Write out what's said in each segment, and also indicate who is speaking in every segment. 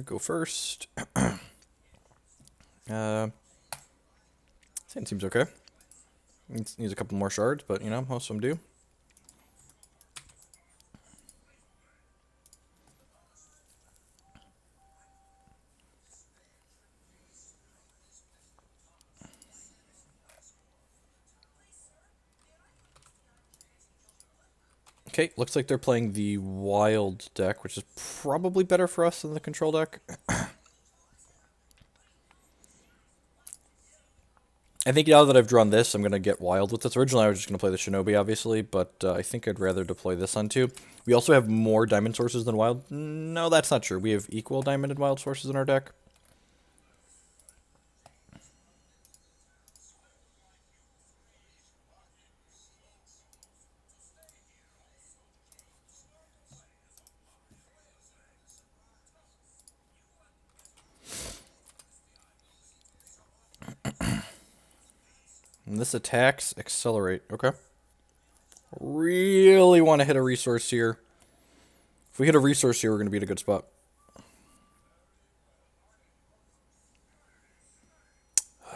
Speaker 1: go first. Sand seems okay. Needs a couple more shards, but you know, most of them do. Okay, looks like they're playing the wild deck, which is probably better for us than the control deck. I think now that I've drawn this, I'm going to get wild with this. Originally, I was just going to play the Shinobi, obviously, but I think I'd rather deploy this on two. We also have more diamond sources than wild. No, that's not true. We have equal diamond and wild sources in our deck. And this attacks, accelerate. Okay. Really want to hit a resource here. If we hit a resource here, we're going to be in a good spot. I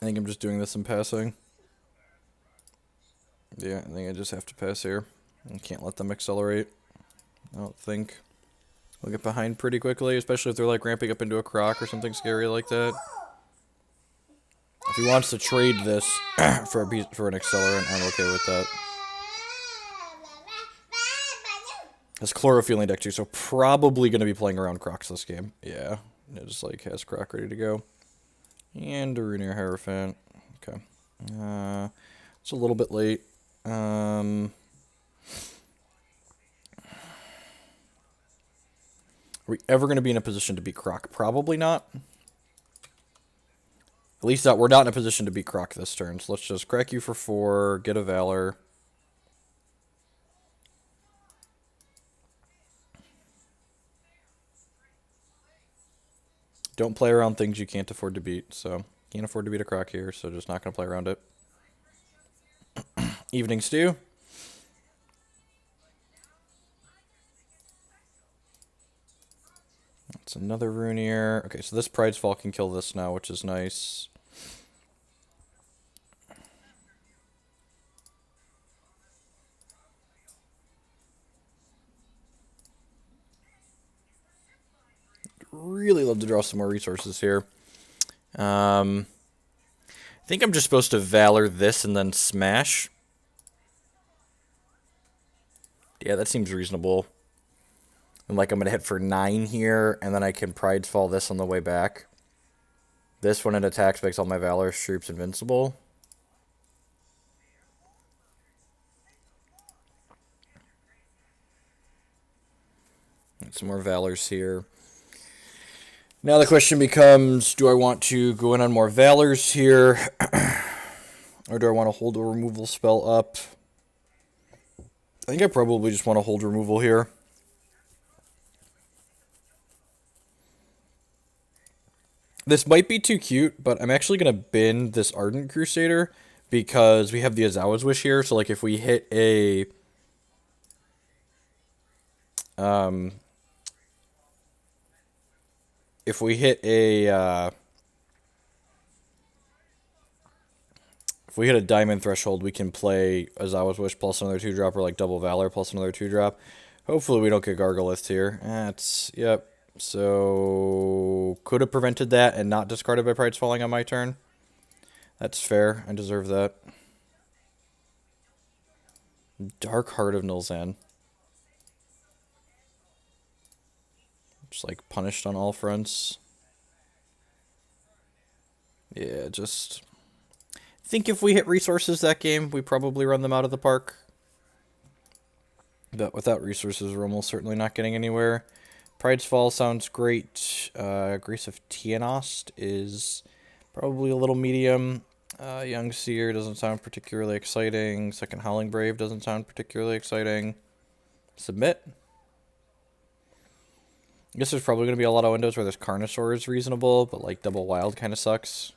Speaker 1: think I'm just doing this in passing. Yeah, I think I just have to pass here. I can't let them accelerate. I don't think. We'll get behind pretty quickly, especially if they're like ramping up into a croc or something scary like that. If he wants to trade this for an accelerant, I'm okay with that. Has chlorophyll deck too, so probably going to be playing around crocs this game. Yeah, it just like has croc ready to go. And a Runir Hierophant. Okay. It's a little bit late. Are we ever going to be in a position to beat Croc? Probably not. At least we're not in a position to beat Croc this turn. So let's just crack you for 4, get a Valor. Don't play around things you can't afford to beat. So, can't afford to beat a Croc here, so just not going to play around it. Evening Stew. That's another Runir. Okay, so this Pridefall can kill this now, which is nice. Really love to draw some more resources here. I think I'm just supposed to Valor this and then Smash. Yeah, that seems reasonable. And like I'm going to hit for 9 here, and then I can Pridefall this on the way back. This, when it attacks, makes all my Valor troops invincible. And some more Valors here. Now the question becomes, do I want to go in on more Valors here? Or do I want to hold a removal spell up? I think I probably just want to hold removal here. This might be too cute, but I'm actually going to bin this Ardent Crusader because we have the Ozawa's Wish here. So, like, if we hit a... if we hit a... if we hit a diamond threshold, we can play Ozawa's Wish plus another 2-drop or, like, double Valor plus another 2-drop. Hopefully we don't get Gargalith here. That's... yep. So, could have prevented that and not discarded by Pride's Falling on my turn. That's fair. I deserve that. Dark Heart of Nilzan. Just, like, punished on all fronts. Yeah, just... I think if we hit resources that game, we probably run them out of the park. But without resources, we're almost certainly not getting anywhere. Pride's Fall sounds great. Grace of Tiaanost is probably a little medium. Young Seer doesn't sound particularly exciting. Second Howling Brave doesn't sound particularly exciting. Submit. I guess there's probably going to be a lot of windows where this Carnasaurus is reasonable, but like double wild kind of sucks.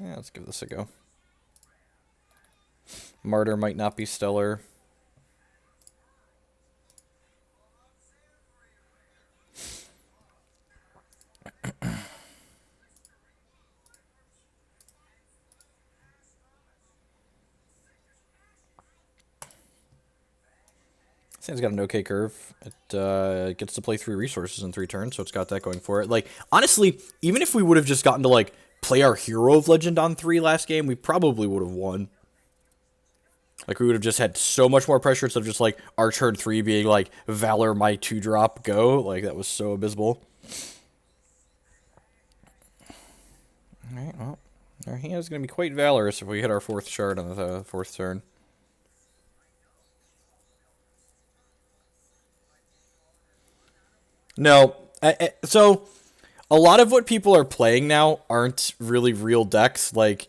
Speaker 1: Yeah, let's give this a go. Martyr might not be stellar. Sand's got an okay curve. It gets to play 3 resources in 3 turns, so it's got that going for it. Like, honestly, even if we would have just gotten to, like, play our Hero of Legend on 3 last game, we probably would have won. Like, we would have just had so much more pressure instead of just, like, our turn 3 being, like, Valor, my 2-drop, go. Like, that was so abysmal. Alright, well, our hand is going to be quite valorous if we hit our 4th shard on the 4th turn. No, so a lot of what people are playing now aren't really real decks. Like,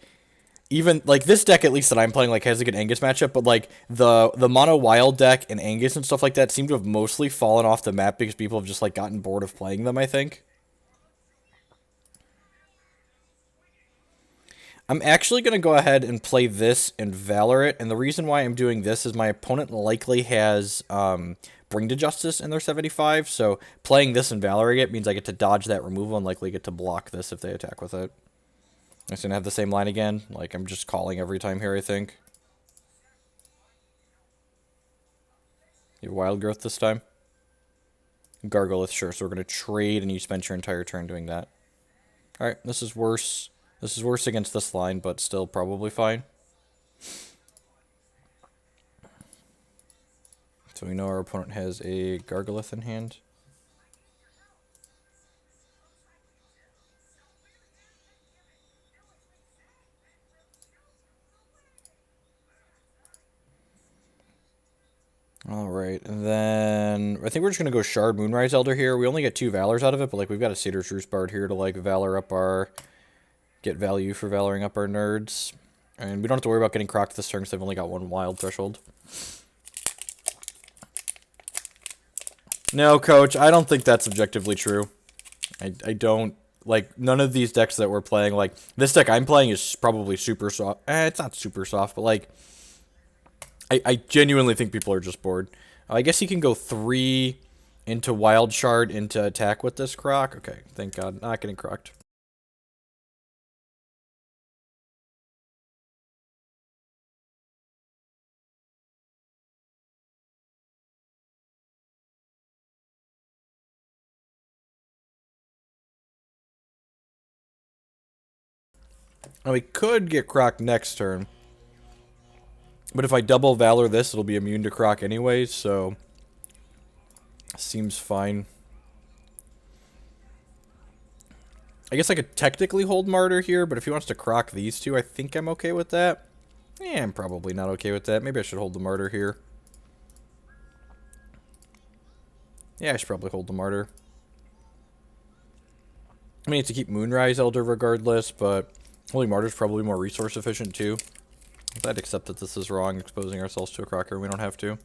Speaker 1: even like this deck, at least that I'm playing, like has a good Angus matchup. But like the mono wild deck and Angus and stuff like that seem to have mostly fallen off the map because people have just like gotten bored of playing them, I think. I'm actually going to go ahead and play this and Valor it, and the reason why I'm doing this is my opponent likely has Bring to Justice in their 75, so playing this and Valoring it means I get to dodge that removal and likely get to block this if they attack with it. I'm just going to have the same line again, like I'm just calling every time here, I think. You have Wild Growth this time? Gargalith, sure, so we're going to trade and you spend your entire turn doing that. Alright, this is worse. This is worse against this line, but still probably fine. So we know our opponent has a Gargalith in hand. Alright, and then I think we're just going to go Shard Moonrise Elder here. We only get 2 Valors out of it, but like we've got a Satyr's Roost Bard here to like Valor up our... get value for Valoring up our nerds. And we don't have to worry about getting crocked this turn because they've only got 1 wild threshold. No, Coach, I don't think that's objectively true. I don't... Like, none of these decks that we're playing, like... This deck I'm playing is probably super soft. It's not super soft, but like... I genuinely think people are just bored. I guess he can go 3 into Wild Shard into attack with this croc. Okay, thank God. Not getting crocked. Now, we could get croc next turn. But if I double Valor this, it'll be immune to croc anyways, so... Seems fine. I guess I could technically hold Martyr here, but if he wants to croc these two, I think I'm okay with that. Yeah, I'm probably not okay with that. Maybe I should hold the Martyr here. Yeah, I should probably hold the Martyr. I mean, it's to keep Moonrise Elder regardless, but holding Martyr's probably more resource efficient too. I'd accept that this is wrong, exposing ourselves to a crocker. We don't have to.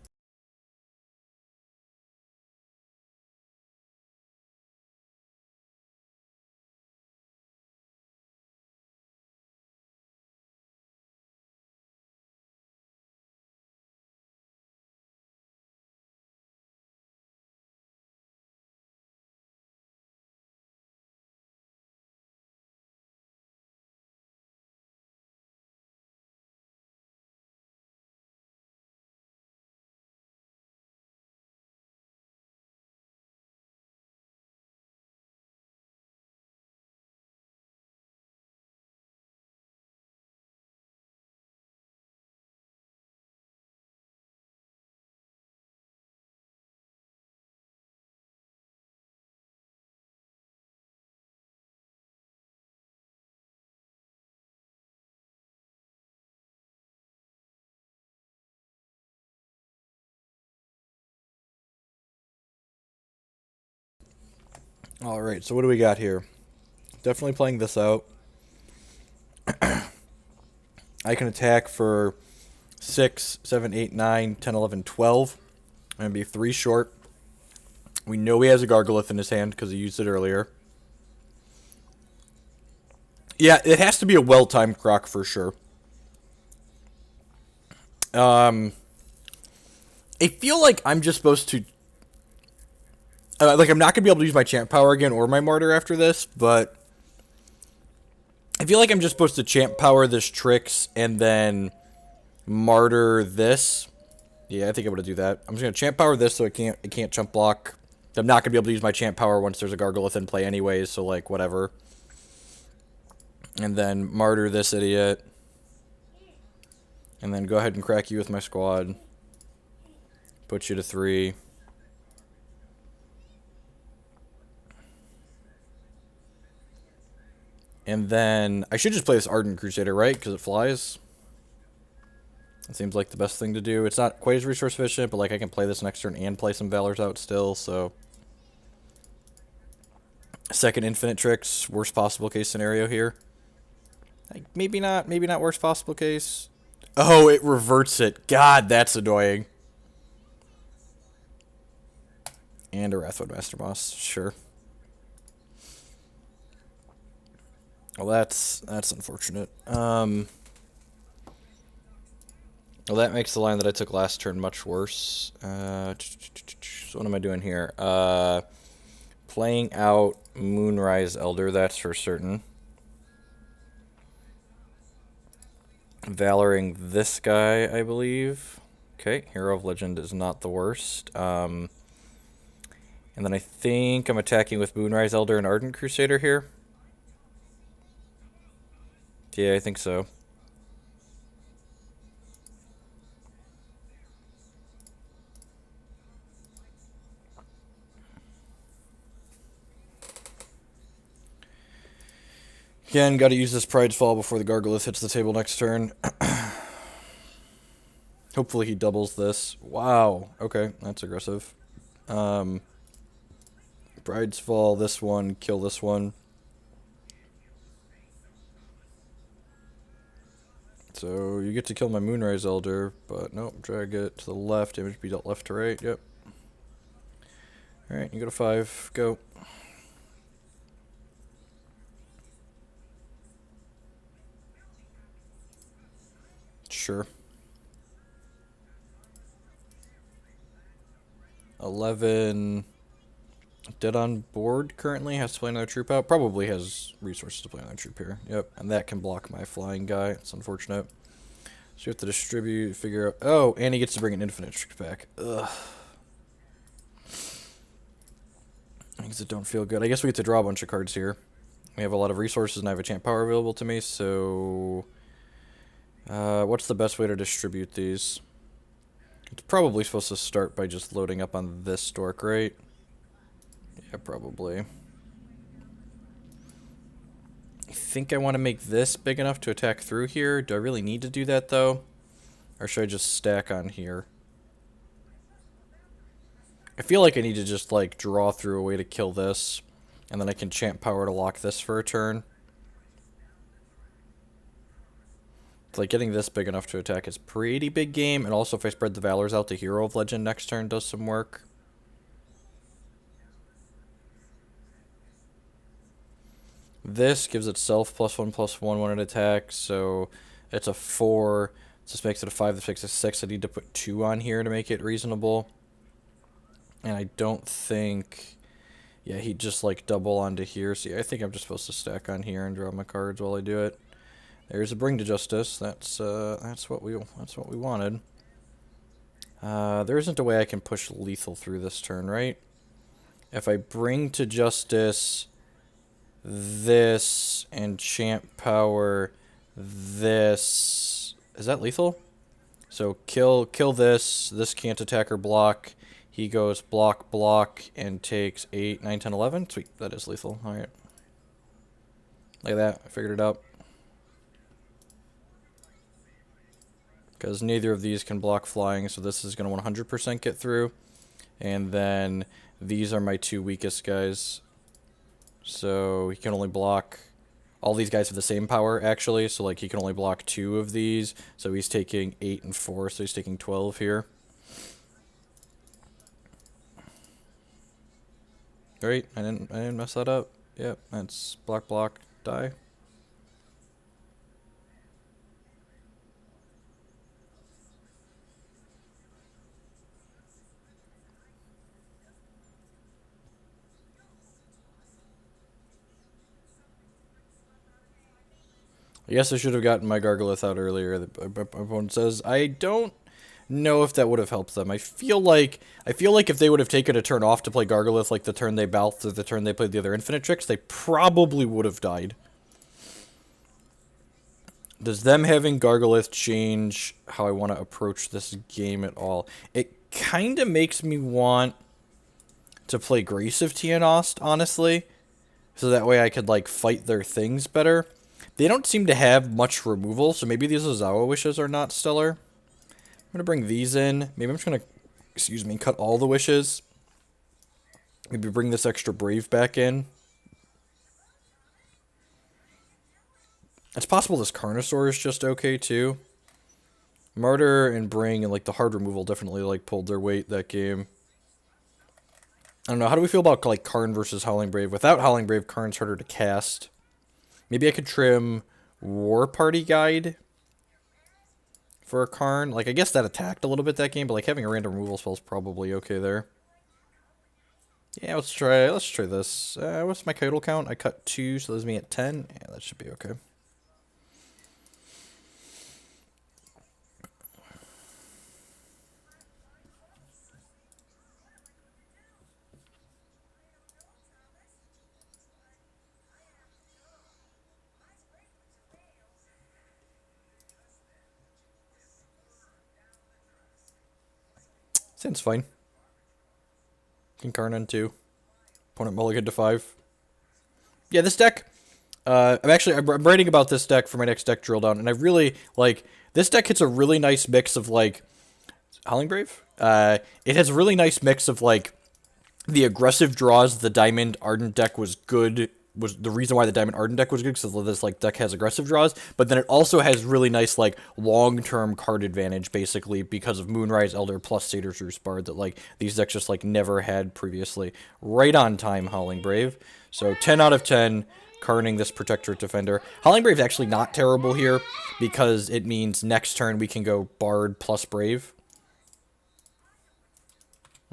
Speaker 1: Alright, so what do we got here? Definitely playing this out. I can attack for 6, 7, 8, 9, 10, 11, 12. I'm going to be 3 short. We know he has a Gargalith in his hand because he used it earlier. Yeah, it has to be a well-timed croc for sure. I feel like I'm just supposed to... like, I'm not going to be able to use my champ power again or my martyr after this, but... I feel like I'm just supposed to champ power this Trix and then martyr this. Yeah, I think I'm gonna do that. I'm just gonna champ power this so it can't jump block. I'm not gonna be able to use my champ power once there's a Gargalith in play anyways, so like whatever. And then Martyr this idiot. And then go ahead and crack you with my squad. Put you to 3. And then I should just play this Ardent Crusader, right? Because it flies. It seems like the best thing to do. It's not quite as resource efficient, but like I can play this next turn and play some Valors out still, so. Second Infinite Tricks, worst possible case scenario here. Like, maybe not worst possible case. Oh, it reverts it. God, that's annoying. And a Wrathwood Master Boss, sure. Well, that's unfortunate. Well, that makes the line that I took last turn much worse. So what am I doing here? Playing out Moonrise Elder, that's for certain. Valoring this guy, I believe. Okay, Hero of Legend is not the worst. And then I think I'm attacking with Moonrise Elder and Ardent Crusader here. Yeah, I think so. Again, gotta use this Pride's Fall before the Gargalith hits the table next turn. Hopefully he doubles this. Wow, okay, that's aggressive. Pride's Fall, this one, kill this one. So you get to kill my Moonrise Elder, but nope, drag it to the left, damage be dealt left to right, yep. Alright, you go to 5, go. Sure. 11. Dead on board currently, has to play another troop out. Probably has resources to play another troop here. Yep, and that can block my flying guy. It's unfortunate. So you have to distribute, figure out... Oh, and he gets to bring an infinite trick back. Ugh. Things that don't feel good. I guess we get to draw a bunch of cards here. We have a lot of resources and I have a champ power available to me, so... what's the best way to distribute these? It's probably supposed to start by just loading up on this stork, right? Yeah, probably. I think I want to make this big enough to attack through here. Do I really need to do that, though? Or should I just stack on here? I feel like I need to just, like, draw through a way to kill this. And then I can champ power to lock this for a turn. It's like getting this big enough to attack is pretty big game. And also if I spread the Valors out to Hero of Legend next turn does some work. This gives itself +1/+1 when it attacks, so it's a 4. This makes it a 5, this makes it a 6. I need to put 2 on here to make it reasonable. And I don't think... Yeah, he'd just like double onto here. See, I think I'm just supposed to stack on here and draw my cards while I do it. There's a Bring to Justice. That's what we wanted. There isn't a way I can push lethal through this turn, right? If I Bring to Justice this and champ power this, is that lethal? So kill this can't attack or block. He goes block and takes 8 9 10 11. Sweet, that is lethal. All right, look at that, I figured it out, because neither of these can block flying, so this is going to 100% get through. And then these are my 2 weakest guys. So he can only block... All these guys have the same power, actually. So, like, he can only block 2 of these. So he's taking 8 and 4, so he's taking 12 here. Great, I didn't mess that up. Yep, that's block, die. I guess I should have gotten my Gargalith out earlier. The opponent says, I don't know if that would have helped them. I feel like if they would have taken a turn off to play Gargalith, like the turn they Balthed or the turn they played the other Infinite Tricks, they probably would have died. Does them having Gargalith change how I want to approach this game at all? It kind of makes me want to play Grace of Tiaanost, honestly. So that way I could, like, fight their things better. They don't seem to have much removal, so maybe these Ozawa wishes are not stellar. I'm going to bring these in. Maybe I'm just going to, excuse me, cut all the wishes. Maybe bring this extra Brave back in. It's possible this Carnasaurus is just okay, too. Martyr and Bring and, like, the hard removal definitely, like, pulled their weight that game. I don't know, how do we feel about, like, Karn versus Howling Brave? Without Howling Brave, Karn's harder to cast. Maybe I could trim Warparty Guide for a Karn. Like, I guess that attacked a little bit that game, but, like, having a random removal spell is probably okay there. Yeah, let's try this. What's my total count? I cut 2, so that leaves me at 10. Yeah, that should be okay. Sounds fine. Can Karn on 2. Opponent mulligan to 5. Yeah, this deck... I'm writing about this deck for my next deck drill down, and I really, like... This deck hits a really nice mix of, like... Howling Brave? It has a really nice mix of, like... The aggressive draws the Diamond Ardent deck was good... was the reason why the Diamond Ardent deck was good, because this, like, deck has aggressive draws, but then it also has really nice, like, long-term card advantage, basically, because of Moonrise, Elder, plus Satyr's Roost Bard, that, like, these decks just, like, never had previously. Right on time, Howling Brave. So, 10 out of 10, Karning this Protectorate Defender. Howling Brave's actually not terrible here, because it means next turn we can go Bard plus Brave.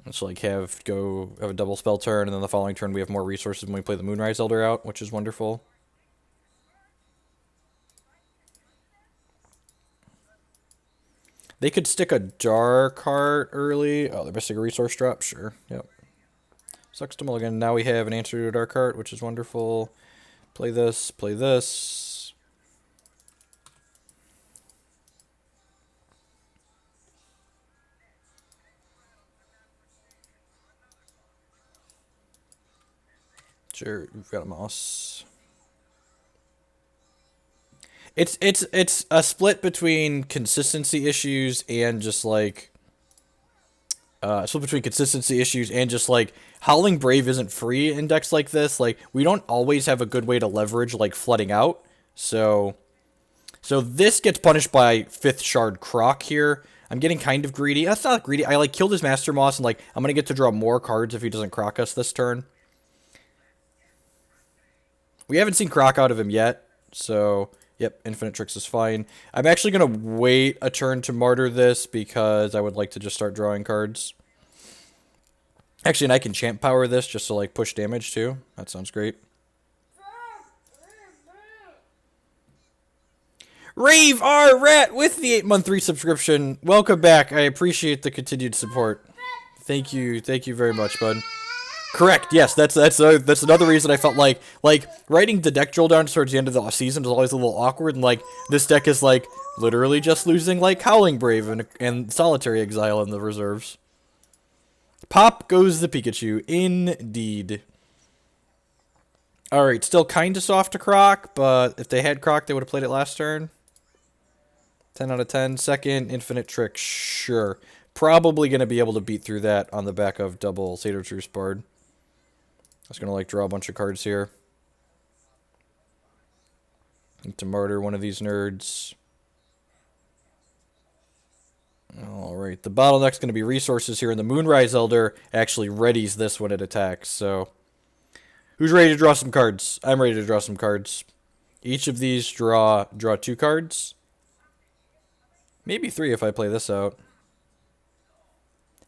Speaker 1: So, like, have a double spell turn, and then the following turn we have more resources when we play the Moonrise Elder out, which is wonderful. They could stick a Dark Heart early. Oh, they're missing a resource drop? Sure. Yep. Sucks to mulligan. Now we have an answer to a Dark Heart, which is wonderful. Play this, play this. Sure, we've got a mouse. It's a split between consistency issues and just like Howling Brave isn't free in decks like this. Like, we don't always have a good way to leverage like flooding out. So this gets punished by 5th Shard Croc here. I'm getting kind of greedy. That's not greedy. I like killed his Master Moss and like I'm gonna get to draw more cards if he doesn't croc us this turn. We haven't seen Croc out of him yet, so, yep, Infinite Tricks is fine. I'm actually going to wait a turn to Martyr this, because I would like to just start drawing cards. Actually, and I can Champ Power this, just to, like, push damage, too. That sounds great. Rave R. Rat with the 8-month resubscription. Welcome back. I appreciate the continued support. Thank you very much, bud. Correct. Yes, that's another reason I felt like writing the deck drill down towards the end of the season was always a little awkward, and like this deck is like literally just losing like Howling Brave and Solitary Exile in the reserves. Pop goes the Pikachu, indeed. All right, still kind of soft to Croc, but if they had Croc, they would have played it last turn. 10 out of 10. Second Infinite Trick, sure. Probably going to be able to beat through that on the back of double Satyr's Roost Bard. I was going to, like, draw a bunch of cards here. Need to Martyr one of these nerds. Alright, the bottleneck's going to be resources here, and the Moonrise Elder actually readies this when it attacks, so... Who's ready to draw some cards? I'm ready to draw some cards. Each of these draw 2 cards. Maybe 3 if I play this out.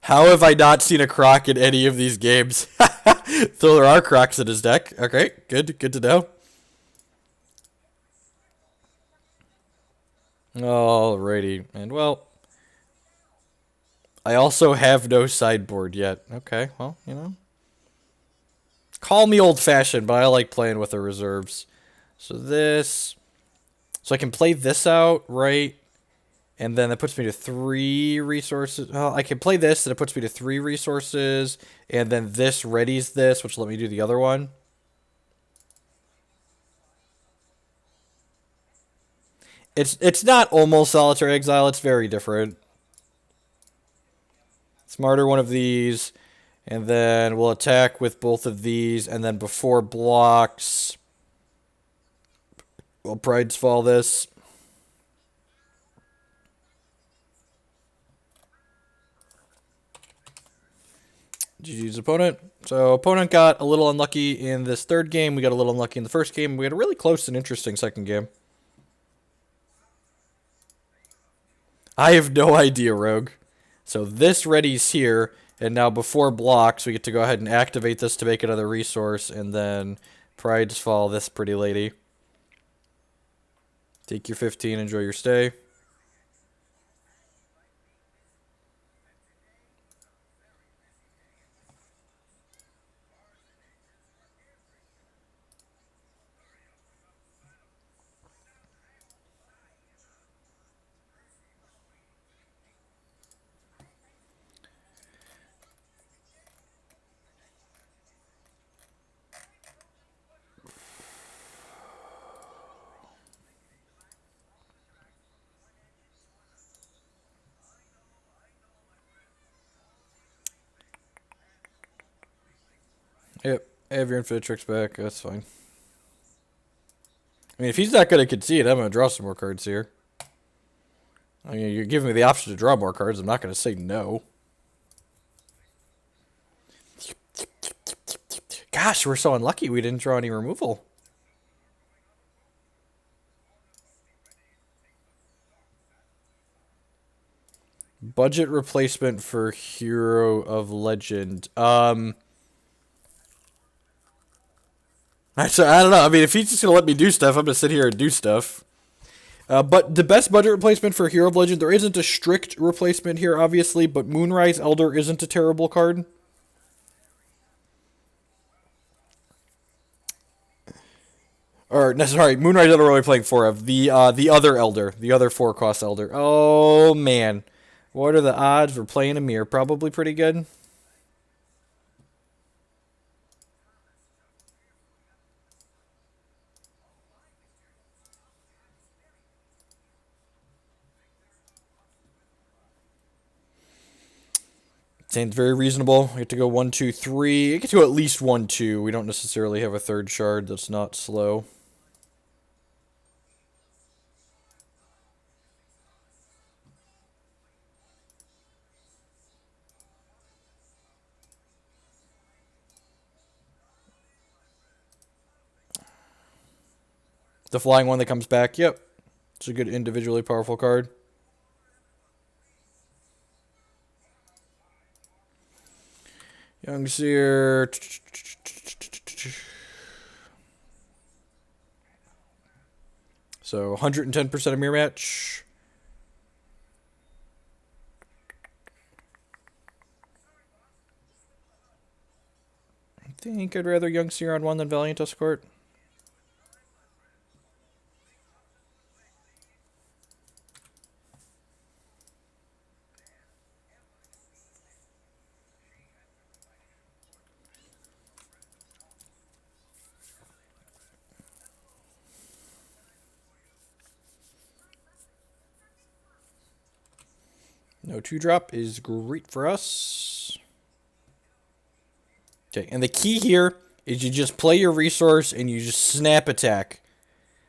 Speaker 1: How have I not seen a Croc in any of these games? So there are Crocs in his deck. Okay, good to know. Alrighty, and well, I also have no sideboard yet. Okay, well, you know. Call me old-fashioned, but I like playing with the reserves. So this... So I can play this out, right? And then that puts me to 3 resources. Oh, I can play this, and it puts me to 3 resources. And then this readies this, which will let me do the other one. It's not almost Solitary Exile. It's very different. Smarter one of these. And then we'll attack with both of these. And then before blocks, we'll Pride's Fall this. GG's opponent. So opponent got a little unlucky in this third game. We got a little unlucky in the first game. We had a really close and interesting second game. I have no idea, Rogue. So this ready's here, and now before blocks, we get to go ahead and activate this to make another resource, and then Pride's Fall this pretty lady. Take your 15, enjoy your stay. Yep, have your Infinitrix back. That's fine. I mean, if he's not going to concede, I'm going to draw some more cards here. I mean, you're giving me the option to draw more cards. I'm not going to say no. Gosh, we're so unlucky we didn't draw any removal. Budget replacement for Hero of Legend. So I don't know. I mean, if he's just going to let me do stuff, I'm going to sit here and do stuff. But the best budget replacement for Hero of Legend, there isn't a strict replacement here, obviously, but Moonrise Elder isn't a terrible card. Or, no, sorry, Moonrise Elder we're only playing 4 of. The other Elder. The other 4-cost Elder. Oh, man. What are the odds we're playing a mirror? Probably pretty good. Seems very reasonable. We have to go 1, 2, 3. It gets to at least 1, 2. We don't necessarily have a third shard that's not slow. The flying one that comes back, yep. It's a good individually powerful card. Young Seer. So 110% of mirror match. I think I'd rather Young Seer on 1 than Valiant Escort. No 2-drop is great for us. Okay, and the key here is you just play your resource and you just snap attack.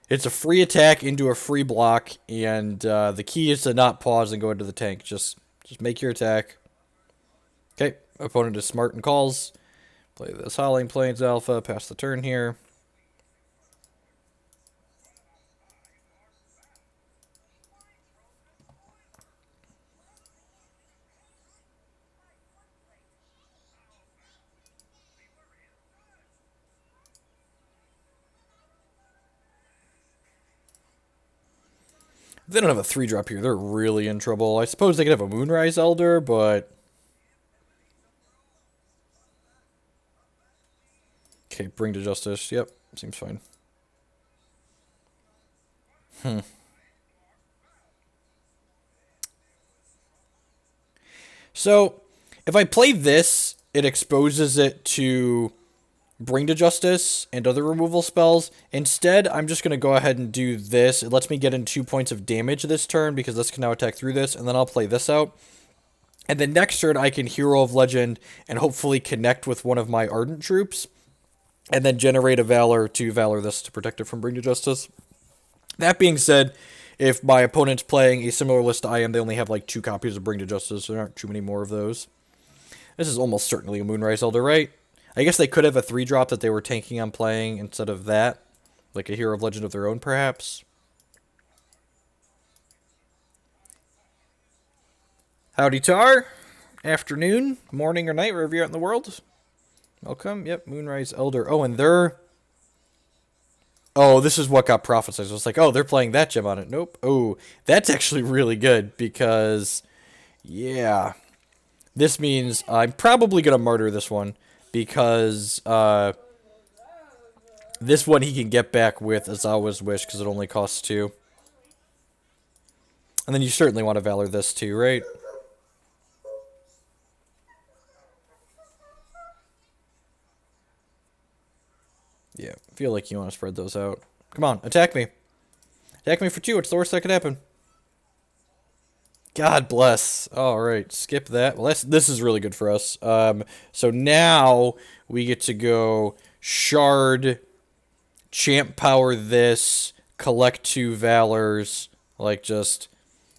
Speaker 1: It's a free attack into a free block, and the key is to not pause and go into the tank. Just make your attack. Okay, opponent is smart and calls. Play this Howling Plains Alpha, pass the turn here. If they don't have a 3-drop here, they're really in trouble. I suppose they could have a Moonrise Elder, but... Okay, Bring to Justice. Yep, seems fine. So, if I play this, it exposes it to Bring to Justice and other removal spells. Instead, I'm just going to go ahead and do this. It lets me get in 2 points of damage this turn because this can now attack through this, and then I'll play this out. And then next turn, I can Hero of Legend and hopefully connect with one of my Ardent troops, and then generate a Valor to Valor this to protect it from Bring to Justice. That being said, if my opponent's playing a similar list to I am, they only have like 2 copies of Bring to Justice, so there aren't too many more of those. This is almost certainly a Moonrise Elder, right? I guess they could have a 3-drop that they were tanking on playing instead of that. Like a Hero of Legend of their own, perhaps. Howdy, Tar. Afternoon, morning, or night, wherever you're at in the world. Welcome. Yep, Moonrise Elder. Oh, and they're... Oh, this is what got prophesized. I was like, oh, they're playing that gem on it. Nope. Oh, that's actually really good because... Yeah. This means I'm probably going to Martyr this one because this one he can get back with Ozawa's Wish because it only costs 2. And then you certainly want to Valor this too, right? Yeah, I feel like you want to spread those out. Come on, attack me. Attack me for 2. It's the worst that could happen. God bless. All right, skip that. Well, this is really good for us. So now we get to go Shard, Champ Power this, collect 2 Valors. Like just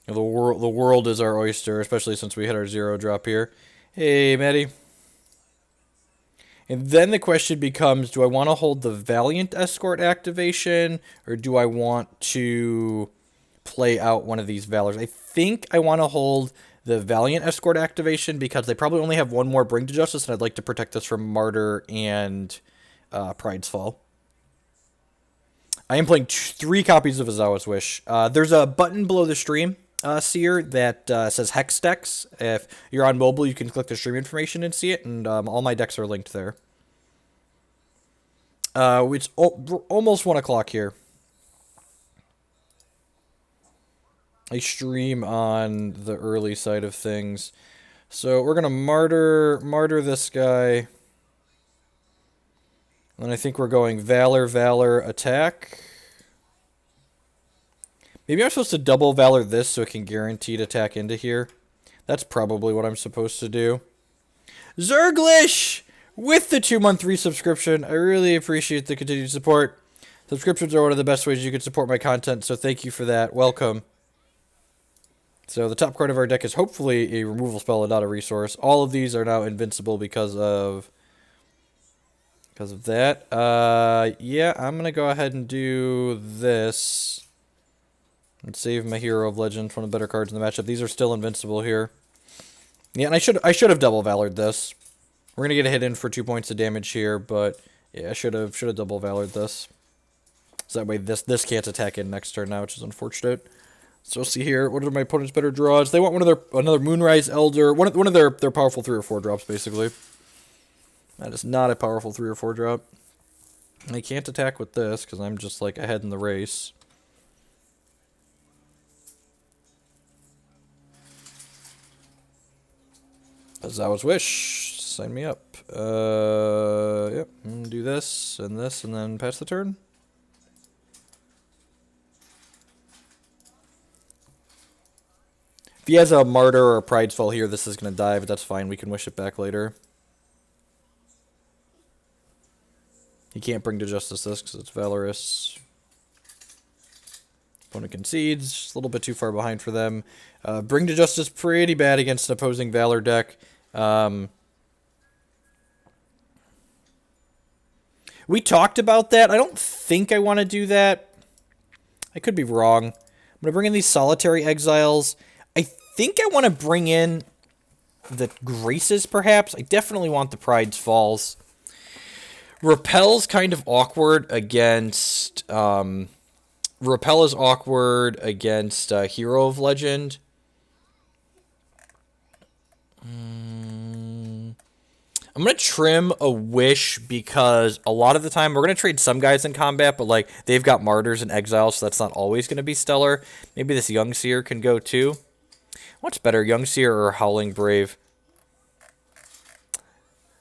Speaker 1: you know, the world is our oyster, especially since we hit our 0-drop here. Hey, Maddie. And then the question becomes, do I want to hold the Valiant Escort activation, or do I want to play out one of these Valors? I think I want to hold the Valiant Escort activation because they probably only have 1 more Bring to Justice, and I'd like to protect this from Martyr and Pride's Fall. I am playing 3 copies of Ozawa's Wish. There's a button below the stream, Seer, that says Hex Decks. If you're on mobile, you can click the stream information and see it, and all my decks are linked there. It's almost 1 o'clock here. I stream on the early side of things. So we're going to martyr this guy. And I think we're going Valor, attack. Maybe I'm supposed to double Valor this so it can guaranteed attack into here. That's probably what I'm supposed to do. Zerglish! With the 2-month resubscription. I really appreciate the continued support. Subscriptions are one of the best ways you can support my content, so thank you for that. Welcome. So the top card of our deck is hopefully a removal spell and not a resource. All of these are now invincible because of that. Yeah, I'm going to go ahead and do this. And save my Hero of Legend, one of the better cards in the matchup. These are still invincible here. Yeah, and I should have double Valored this. We're going to get a hit in for 2 points of damage here, but yeah, I should have double Valored this. So that way this can't attack in next turn now, which is unfortunate. So see here, what are my opponent's better draws? They want another Moonrise Elder, one of their powerful 3 or 4 drops, basically. That is not a powerful 3 or 4 drop. And they can't attack with this, because I'm just, like, ahead in the race. Ozawa's Wish. Sign me up. Yep. Do this, and then pass the turn. If he has a Martyr or a Pride's Fall here, this is going to die, but that's fine. We can wish it back later. He can't bring to justice this because it's Valorous. Opponent concedes. Just a little bit too far behind for them. Bring to justice pretty bad against an opposing Valor deck. We talked about that. I don't think I want to do that. I could be wrong. I'm going to bring in these Solitary Exiles. I think I want to bring in the Graces, perhaps. I definitely want the Pride's Falls. Repel's kind of awkward against Repel is awkward against Hero of Legend. I'm going to trim a Wish because a lot of the time we're going to trade some guys in combat, but like they've got Martyrs and Exiles, so that's not always going to be stellar. Maybe this Young Seer can go too. What's better, Young Seer or Howling Brave?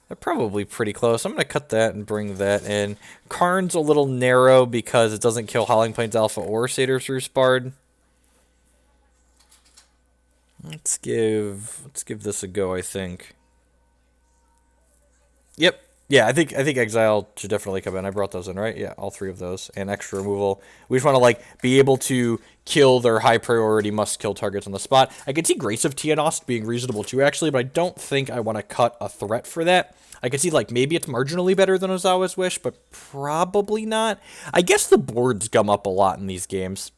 Speaker 1: They're probably pretty close. I'm going to cut that and bring that in. Karn's a little narrow because it doesn't kill Howling Plains Alpha or Satyr's Roost Bard. Let's give this a go, I think. Yep. Yeah, I think Exile should definitely come in. I brought those in, right? Yeah, all 3 of those. And extra removal. We just want to like be able to kill their high priority must kill targets on the spot. I can see Grace of Tiaanost being reasonable too, actually, but I don't think I want to cut a threat for that. I could see like maybe it's marginally better than Ozawa's Wish, but probably not. I guess the boards gum up a lot in these games.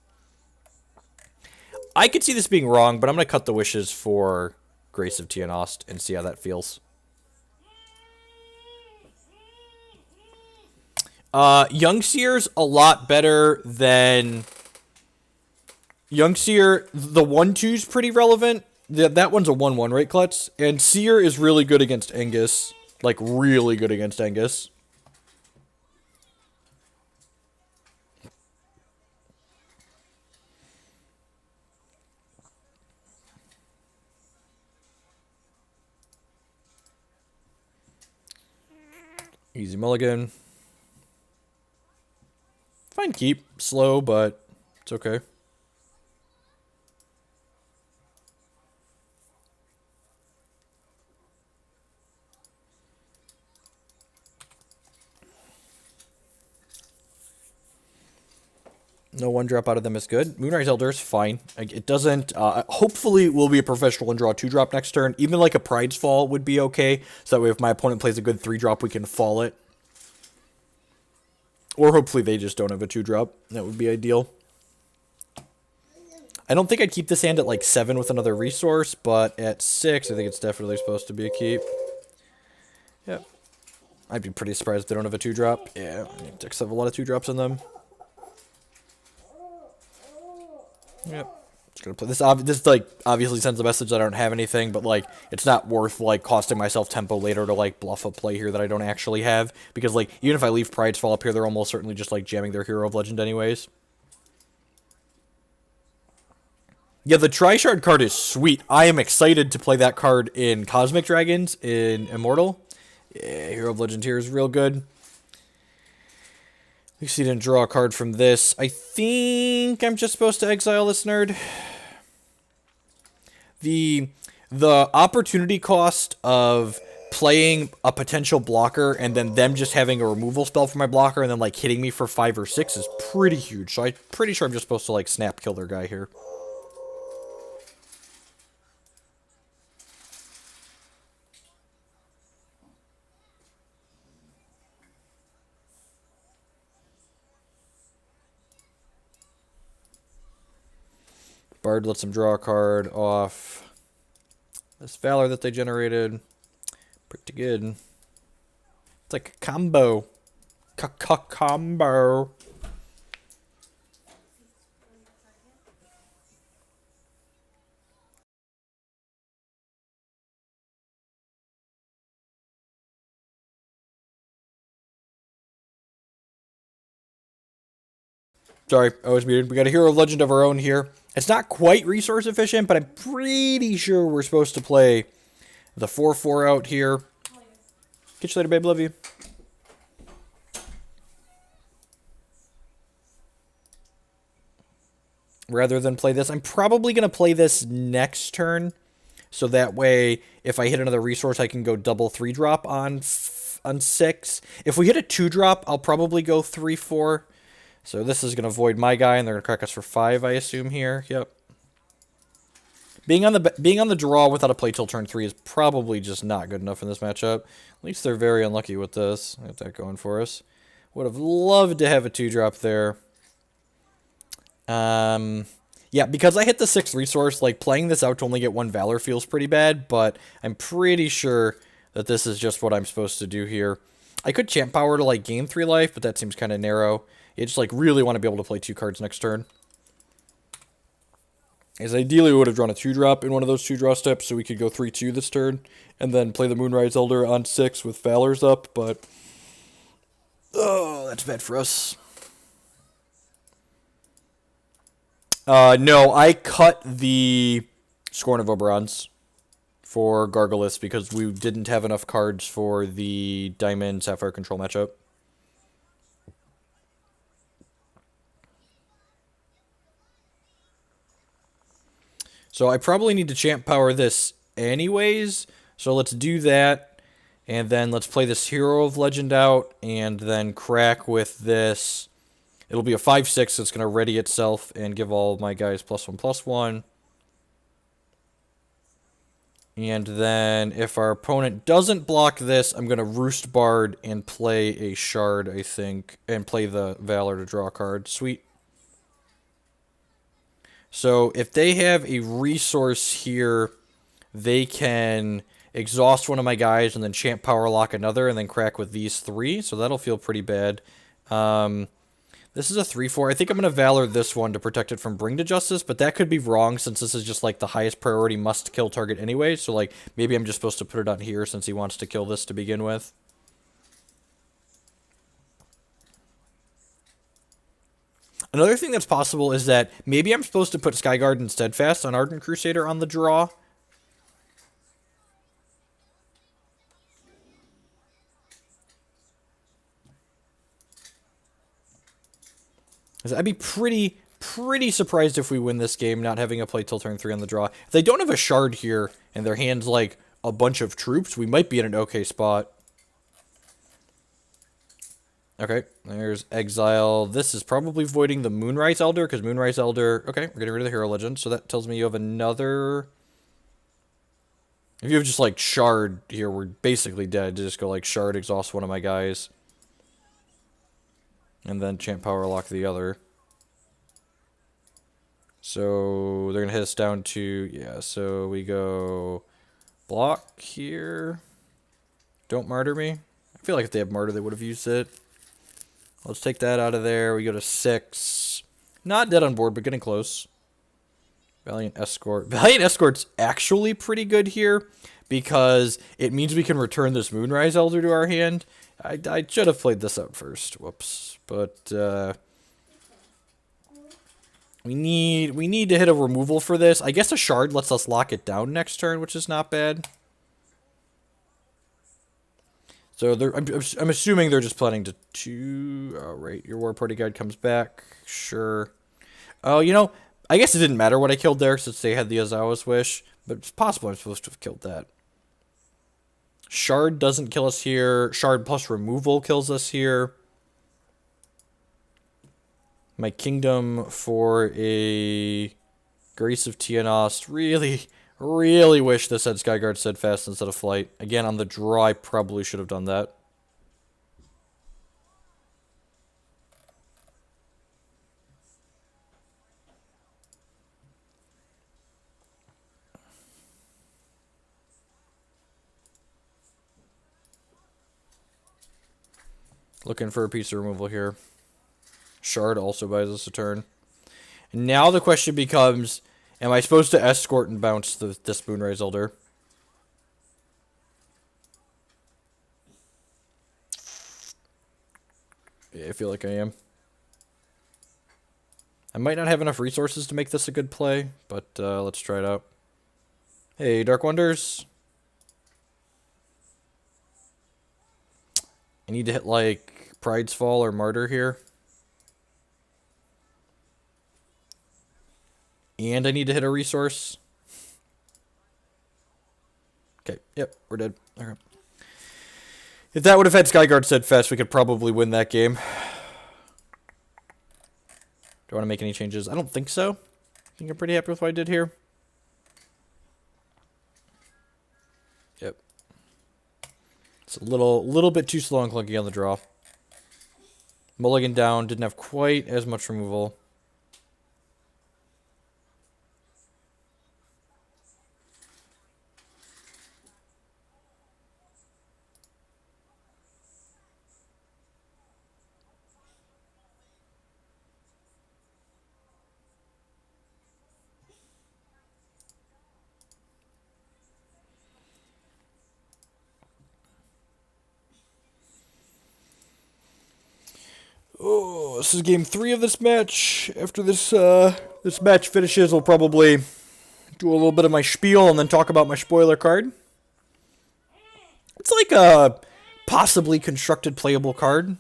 Speaker 1: I could see this being wrong, but I'm going to cut the wishes for Grace of Tiaanost and see how that feels. Young Seer's a lot better than... Young Seer, the 1-2's pretty relevant. That one's a 1-1, right, Klutz? And Seer is really good against Angus. Like, really good against Angus. Easy mulligan. Fine keep. Slow, but it's okay. No 1-drop out of them is good. Moonrise Elder is fine. It doesn't... hopefully we'll be a professional and draw a 2-drop next turn. Even like a Pride's Fall would be okay. So that way if my opponent plays a good 3-drop, we can fall it. Or hopefully they just don't have a 2-drop. That would be ideal. I don't think I'd keep this hand at like 7 with another resource, but at 6 I think it's definitely supposed to be a keep. Yep. I'd be pretty surprised if they don't have a 2-drop. Yeah, decks have a lot of 2-drops in them. Yep. Just gonna play this. This like obviously sends a message that I don't have anything, but like it's not worth like costing myself tempo later to like bluff a play here that I don't actually have, because like even if I leave Pride's Fall up here, they're almost certainly just like jamming their Hero of Legend anyways. Yeah, the Tri-Shard card is sweet. I am excited to play that card in Cosmic Dragons in Immortal. Yeah, Hero of Legend here is real good. You see, didn't draw a card from this. I think I'm just supposed to exile this nerd. The opportunity cost of playing a potential blocker and then them just having a removal spell for my blocker and then like hitting me for 5 or 6 is pretty huge. So I'm pretty sure I'm just supposed to like snap kill their guy here. Bard lets him draw a card off this Valor that they generated. Pretty good. It's like a combo. Combo. Sorry, I was muted. We got a Hero of Legend of our own here. It's not quite resource efficient, but I'm pretty sure we're supposed to play the 4/4 out here. Catch you later, babe. Love you. Rather than play this, I'm probably going to play this next turn. So that way, if I hit another resource, I can go double 3-drop on 6. If we hit a 2-drop, I'll probably go 3/4. So this is going to void my guy, and they're going to crack us for 5, I assume, here. Yep. Being on the draw without a play till turn 3 is probably just not good enough in this matchup. At least they're very unlucky with this. Got that going for us. Would have loved to have a 2-drop there. Yeah, because I hit the 6th resource, like playing this out to only get 1 Valor feels pretty bad, but I'm pretty sure that this is just what I'm supposed to do here. I could Champ Power to like gain 3 life, but that seems kind of narrow. You just like really want to be able to play 2 cards next turn. As ideally we would have drawn a 2-drop in one of those 2-draw steps, so we could go 3-2 this turn, and then play the Moonrise Elder on 6 with Valor's up, but... Oh, that's bad for us. No, I cut the Scorn of Oberons for Gargalith because we didn't have enough cards for the Diamond Sapphire control matchup. So I probably need to champ power this anyways, so let's do that, and then let's play this Hero of Legend out, and then crack with this. It'll be a 5/6, so it's going to ready itself and give all my guys +1/+1. And then if our opponent doesn't block this, I'm going to Roost Bard and play a Shard, I think, and play the Valor to draw a card. Sweet. So if they have a resource here, they can exhaust one of my guys and then champ power lock another and then crack with these 3. So that'll feel pretty bad. This is a 3/4. I think I'm going to Valor this one to protect it from Bring to Justice, but that could be wrong since this is just like the highest priority must kill target anyway. So like maybe I'm just supposed to put it on here since he wants to kill this to begin with. Another thing that's possible is that maybe I'm supposed to put Skyguard and Steadfast on Ardent Crusader on the draw. I'd be pretty surprised if we win this game not having a play till turn 3 on the draw. If they don't have a Shard here and their hand's like a bunch of troops, we might be in an okay spot. Okay, there's Exile. This is probably voiding the Moonrise Elder, because Moonrise Elder... Okay, we're getting rid of the Hero Legend, so that tells me you have another... If you have just, like, Shard here, we're basically dead. Just go, like, Shard, exhaust one of my guys. And then Champ Power Lock the other. So, they're going to hit us down to... Yeah, so we go... Block here. Don't Martyr me. I feel like if they have Martyr, they would have used it. Let's take that out of there. We go to 6. Not dead on board, but getting close. Valiant Escort. Valiant Escort's actually pretty good here because it means we can return this Moonrise Elder to our hand. I should have played this out first. Whoops. But we need to hit a removal for this. I guess a Shard lets us lock it down next turn, which is not bad. So I'm assuming they're just planning to... Oh, right. Your Warparty guide comes back. Sure. Oh, you know, I guess it didn't matter what I killed there since they had the Ozawa's Wish. But it's possible I'm supposed to have killed that. Shard doesn't kill us here. Shard plus removal kills us here. My Kingdom for a Grace of Tiaanost. Really wish this had Skyguard Steadfast instead of Flight. Again, on the draw, I probably should have done that. Looking for a piece of removal here. Shard also buys us a turn. And now the question becomes... Am I supposed to escort and bounce this Moonrise Elder? Yeah, I feel like I am. I might not have enough resources to make this a good play, but let's try it out. Hey, Dark Wonders. I need to hit, like, Pride's Fall or Martyr here. And I need to hit a resource. Okay, yep, we're dead. Okay. If that would have had Skyguard Steadfast, we could probably win that game. Do I want to make any changes? I don't think so. I think I'm pretty happy with what I did here. Yep. It's a little bit too slow and clunky on the draw. Mulligan down, didn't have quite as much removal. this is game 3 of this match. After this this match finishes, we'll probably do a little bit of my spiel and then talk about my spoiler card. It's like a possibly constructed playable card.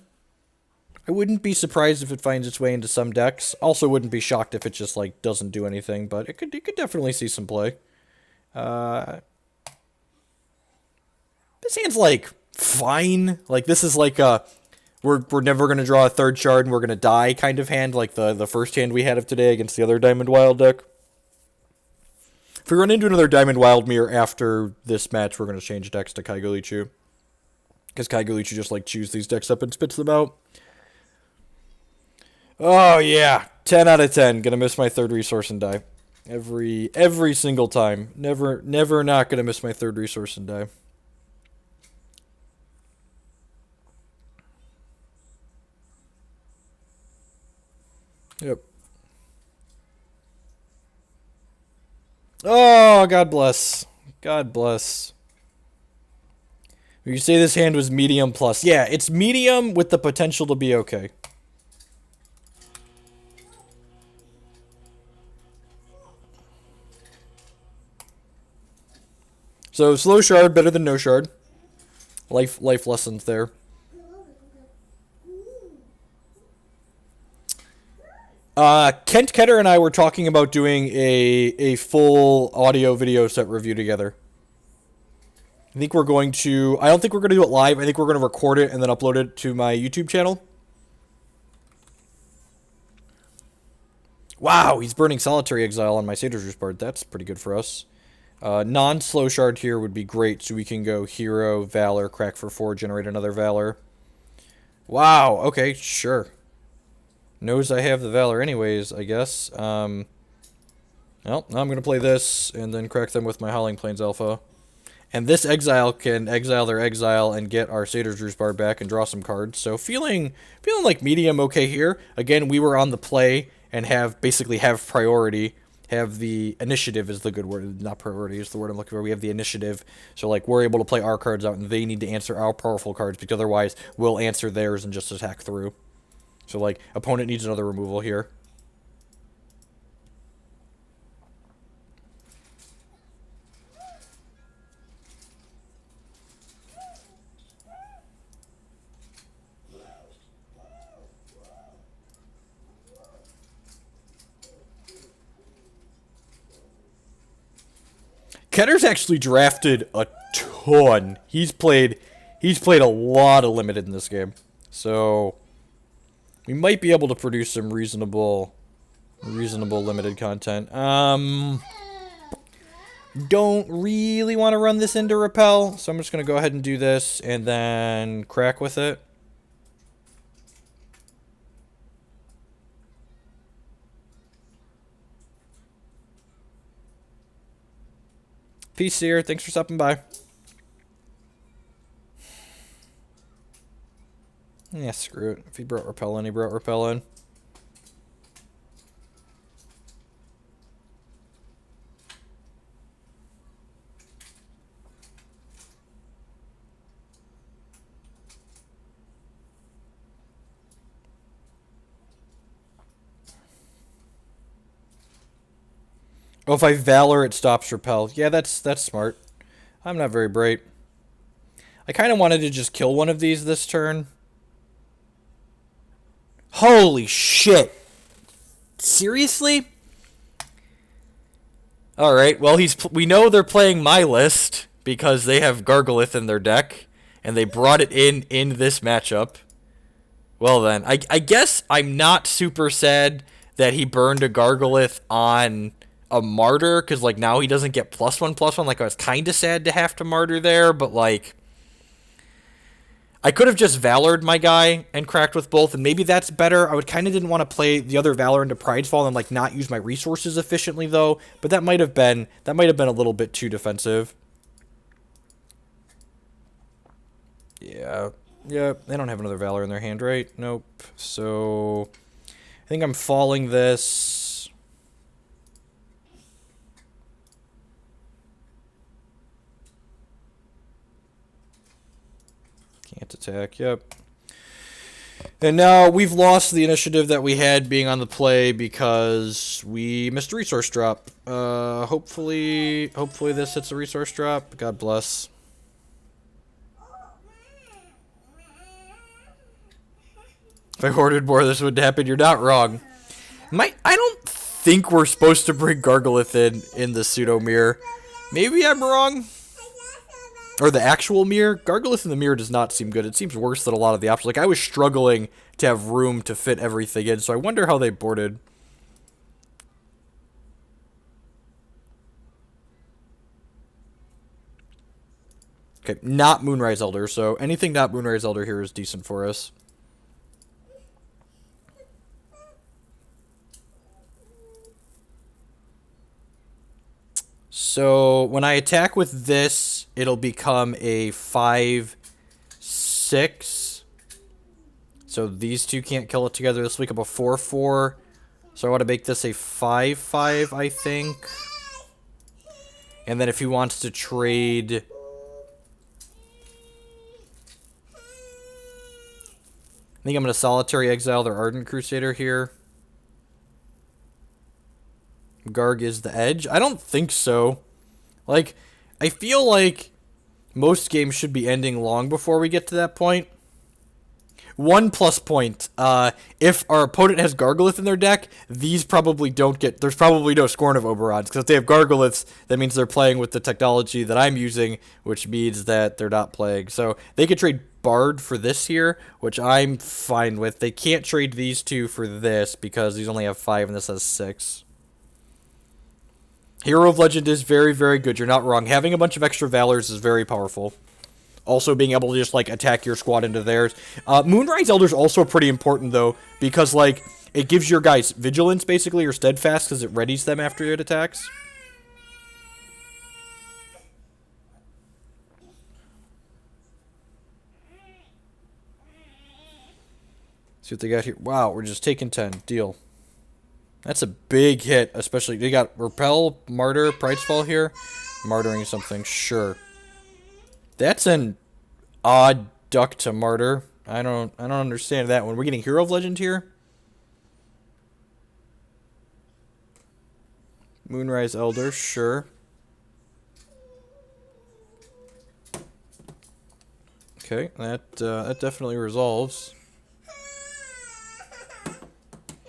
Speaker 1: I wouldn't be surprised if it finds its way into some decks. Also wouldn't be shocked if it just like doesn't do anything, but it could definitely see some play. This hand's like fine. Like this is like a we're never gonna draw a third shard and we're gonna die kind of hand, like the first hand we had of today against the other Diamond Wild deck. If we run into another Diamond Wild Mirror after this match, we're gonna change decks to Kaigalichu. Because Kaigalichu just like chews these decks up and spits them out. Oh yeah, 10 out of 10. Gonna miss my third resource and die. Every single time. Never not gonna miss my third resource and die. Yep. Oh, God bless. God bless. You say this hand was medium plus. Yeah, it's medium with the potential to be okay. So, slow shard, better than no shard. Life lessons there. Kent Ketter and I were talking about doing a full audio video set review together. I think we're going to... I don't think we're going to do it live. I think we're going to record it and then upload it to my YouTube channel. Wow, he's burning Solitary Exile on my Satyr's Roost board. That's pretty good for us. Non-slow shard here would be great, so we can go Hero, Valor, crack for 4, generate another Valor. Wow, okay, sure. Knows I have the Valor anyways, I guess. Well, now I'm going to play this, and then crack them with my Howling Plains Alpha. And this Exile can exile their Exile and get our Satyr's Roost bar back and draw some cards. So feeling like medium okay here. Again, we were on the play and basically have priority. Have the initiative is the good word, not priority is the word I'm looking for. We have the initiative. So like we're able to play our cards out and they need to answer our powerful cards because otherwise we'll answer theirs and just attack through. So, like, opponent needs another removal here. Ketter's actually drafted a ton. He's played a lot of limited in this game. So... we might be able to produce some reasonable limited content. Don't really want to run this into Repel, so I'm just going to go ahead and do this and then crack with it. Peace, Seer. Thanks for stopping by. Yeah, screw it. If he brought Repel in, he brought Repel in. Oh, if I Valor, it stops Repel. Yeah, that's smart. I'm not very bright. I kind of wanted to just kill one of these this turn. Holy shit. Seriously? Alright, well, we know they're playing my list because they have Gargalith in their deck, and they brought it in this matchup. Well then, I guess I'm not super sad that he burned a Gargalith on a Martyr, because, like, now he doesn't get +1/+1. Like, I was kind of sad to have to Martyr there, but, like... I could have just Valored my guy and cracked with both, and maybe that's better. I would kind of didn't want to play the other Valor into Pridefall and like not use my resources efficiently though. But that might have been a little bit too defensive. Yeah, they don't have another Valor in their hand, right? Nope. So I think I'm falling this. Can't attack. Yep. And now we've lost the initiative that we had being on the play because we missed a resource drop. Hopefully this hits a resource drop. God bless. If I hoarded more, this would happen. You're not wrong. I don't think we're supposed to bring Gargalith in the pseudo mirror. Maybe I'm wrong. Or the actual mirror. Gargalith in the mirror does not seem good. It seems worse than a lot of the options. Like, I was struggling to have room to fit everything in, so I wonder how they boarded. Okay, not Moonrise Elder, so anything not Moonrise Elder here is decent for us. So when I attack with this, it'll become a 5/6. So these two can't kill it together. This will become a 4/4. So I want to make this a 5/5, I think. And then if he wants to trade... I think I'm going to Solitary Exile their Ardent Crusader here. Garg is the edge? I don't think so. Like, I feel like most games should be ending long before we get to that point. 1 plus point. If our opponent has Gargalith in their deck, these probably don't get... There's probably no Scorn of Oberons, because if they have Gargaliths, that means they're playing with the technology that I'm using, which means that they're not playing. So they could trade Bard for this here, which I'm fine with. They can't trade these two for this, because these only have 5 and this has 6. Hero of Legend is very, very good. You're not wrong. Having a bunch of extra Valors is very powerful. Also being able to just, like, attack your squad into theirs. Moonrise Elder's also pretty important, though, because, like, it gives your guys Vigilance, basically, or Steadfast, because it readies them after it attacks. See what they got here. Wow, we're just taking 10. Deal. That's a big hit, especially... They got Repel, Martyr, Pridefall here. Martyring something, sure. That's an odd duck to Martyr. I don't understand that one. We're getting Hero of Legend here. Moonrise Elder, sure. Okay, that definitely resolves.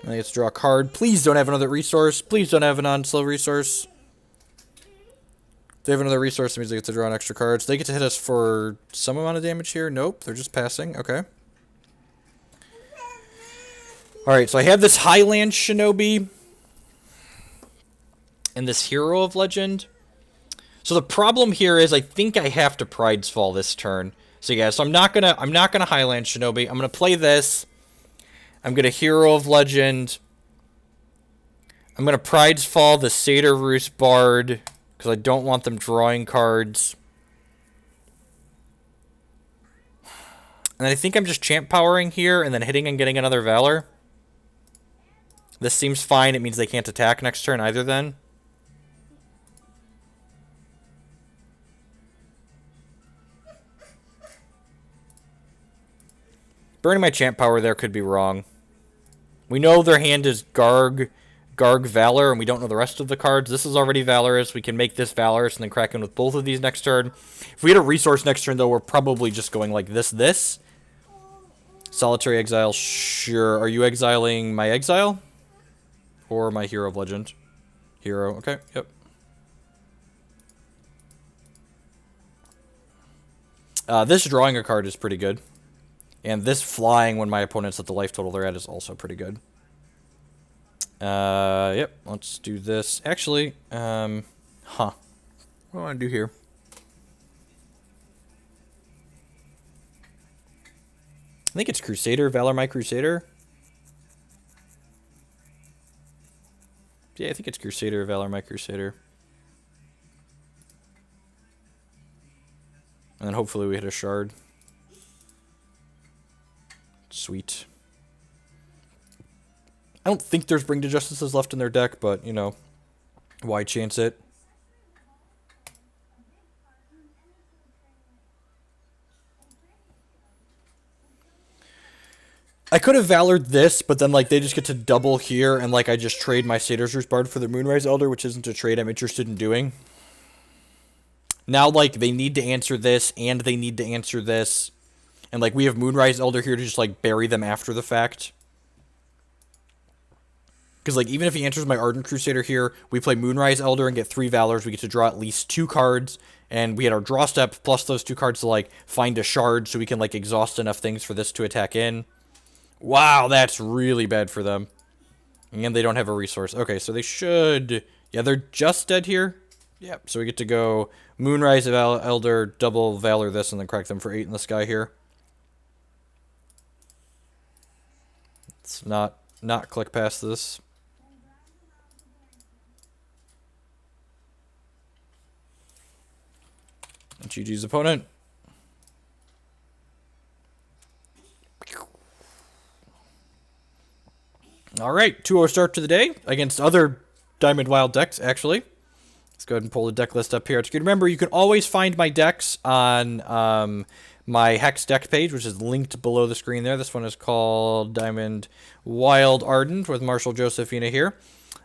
Speaker 1: I get to draw a card. Please don't have another resource. Please don't have an on-slow resource. If they have another resource, it means they get to draw an extra card. So they get to hit us for some amount of damage here. Nope, they're just passing. Okay. Alright, so I have this Highlands Shinobi. And this Hero of Legend. So the problem here is I think I have to Pride's Fall this turn. So yeah, so I'm not gonna Highlands Shinobi. I'm gonna play this. I'm going to Hero of Legend. I'm going to Pride's Fall the Satyr Roost Bard, because I don't want them drawing cards. And I think I'm just champ powering here, and then hitting and getting another Valor. This seems fine. It means they can't attack next turn either then. Burning my champ power there could be wrong. We know their hand is Garg, Valor, and we don't know the rest of the cards. This is already Valorous. We can make this Valorous and then crack in with both of these next turn. If we get a resource next turn, though, we're probably just going like this. Solitary Exile, sure. Are you exiling my Exile? Or my Hero of Legend? Hero, okay, yep. This drawing a card is pretty good. And this flying when my opponent's at the life total they're at is also pretty good. Yep, let's do this. Actually, what do I want to do here? I think it's Crusader, Valor my Crusader. Yeah, I think it's Crusader, Valor my Crusader. And then hopefully we hit a shard. Sweet. I don't think there's Bring to Justices left in their deck, but, you know, why chance it? I could have Valored this, but then, like, they just get to double here, and, like, I just trade my Satyr's Roost Bard for the Moonrise Elder, which isn't a trade I'm interested in doing. Now, like, they need to answer this, and they need to answer this. And, like, we have Moonrise Elder here to just, like, bury them after the fact. Because, like, even if he answers my Ardent Crusader here, we play Moonrise Elder and get 3 Valors. We get to draw at least 2 cards. And we had our draw step plus those 2 cards to, like, find a shard so we can, like, exhaust enough things for this to attack in. Wow, that's really bad for them. And they don't have a resource. Okay, so they should... Yeah, they're just dead here. Yep, so we get to go Moonrise Elder, double Valor this, and then crack them for 8 in the sky here. Let's not click past this. GG's opponent. Alright, 2-0 start to the day against other Diamond Wild decks, actually. Let's go ahead and pull the deck list up here. It's good. Remember, you can always find my decks on my Hex deck page, which is linked below the screen there. This one is called Diamond Wild Ardent with Marshal Josephina here.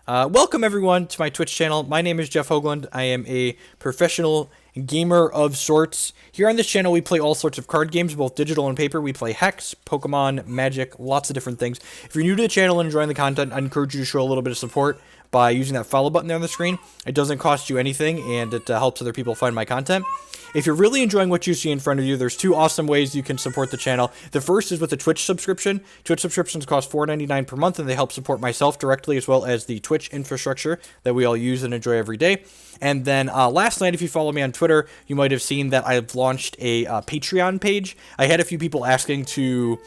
Speaker 1: Welcome, everyone, to my Twitch channel. My name is Jeff Hoagland. I am a professional gamer of sorts. Here on this channel, we play all sorts of card games, both digital and paper. We play Hex, Pokemon, Magic, lots of different things. If you're new to the channel and enjoying the content, I encourage you to show a little bit of support by using that follow button there on the screen. It doesn't cost you anything, and it helps other people find my content. If you're really enjoying what you see in front of you, there's 2 awesome ways you can support the channel. The first is with a Twitch subscription. Twitch subscriptions cost $4.99 per month, and they help support myself directly, as well as the Twitch infrastructure that we all use and enjoy every day. And then last night, if you follow me on Twitter, you might have seen that I've launched a Patreon page. I had a few people asking to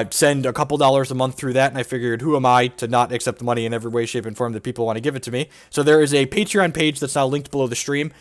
Speaker 1: send a couple dollars a month through that, and I figured, who am I to not accept money in every way, shape, and form that people want to give it to me? So there is a Patreon page that's now linked below the stream.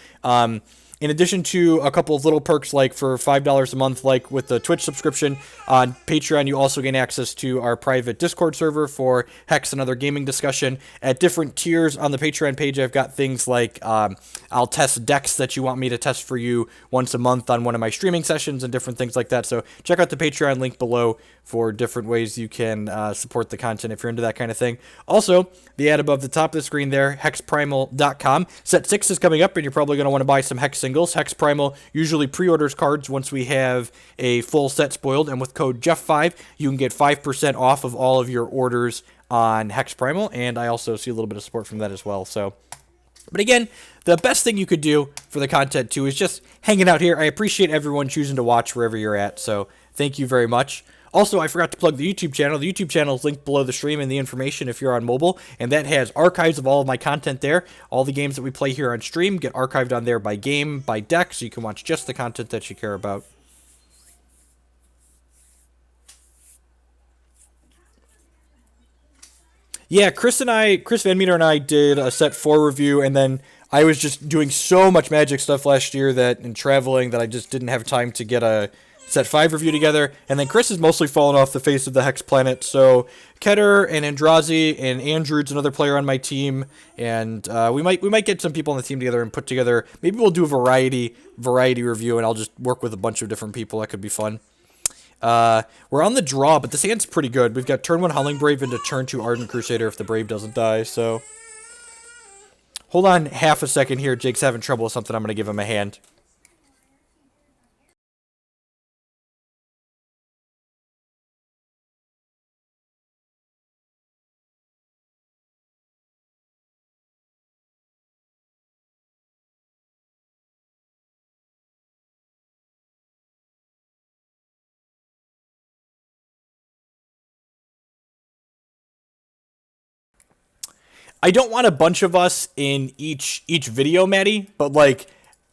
Speaker 1: In addition to a couple of little perks, like for $5 a month, like with the Twitch subscription, on Patreon you also gain access to our private Discord server for Hex and other gaming discussion. At different tiers on the Patreon page, I've got things like I'll test decks that you want me to test for you once a month on one of my streaming sessions and different things like that. So check out the Patreon link below for different ways you can support the content if you're into that kind of thing. Also, the ad above the top of the screen there, hexprimal.com. Set 6 is coming up, and you're probably going to want to buy some Hex singles. Hex Primal usually pre-orders cards once we have a full set spoiled, and with code Jeff5, you can get 5% off of all of your orders on Hex Primal, and I also see a little bit of support from that as well. So, but again, the best thing you could do for the content too is just hanging out here. I appreciate everyone choosing to watch wherever you're at, so thank you very much. Also, I forgot to plug the YouTube channel. The YouTube channel is linked below the stream in the information if you're on mobile, and that has archives of all of my content there. All the games that we play here on stream get archived on there by game, by deck, so you can watch just the content that you care about. Yeah, Chris Van Meter and I did a set 4 review, and then I was just doing so much Magic stuff last year and traveling that I just didn't have time to get a set 5 review together, and then Chris has mostly fallen off the face of the Hex planet, so Keter and Andrazi and Andrew's another player on my team, and we might get some people on the team together and put together, maybe we'll do a variety review, and I'll just work with a bunch of different people. That could be fun. We're on the draw, but this hand's pretty good. We've got turn 1 Howling Brave into turn 2 Ardent Crusader if the Brave doesn't die, so hold on half a second here. Jake's having trouble with something. I'm going to give him a hand. I don't want a bunch of us in each video, Maddie, but, like,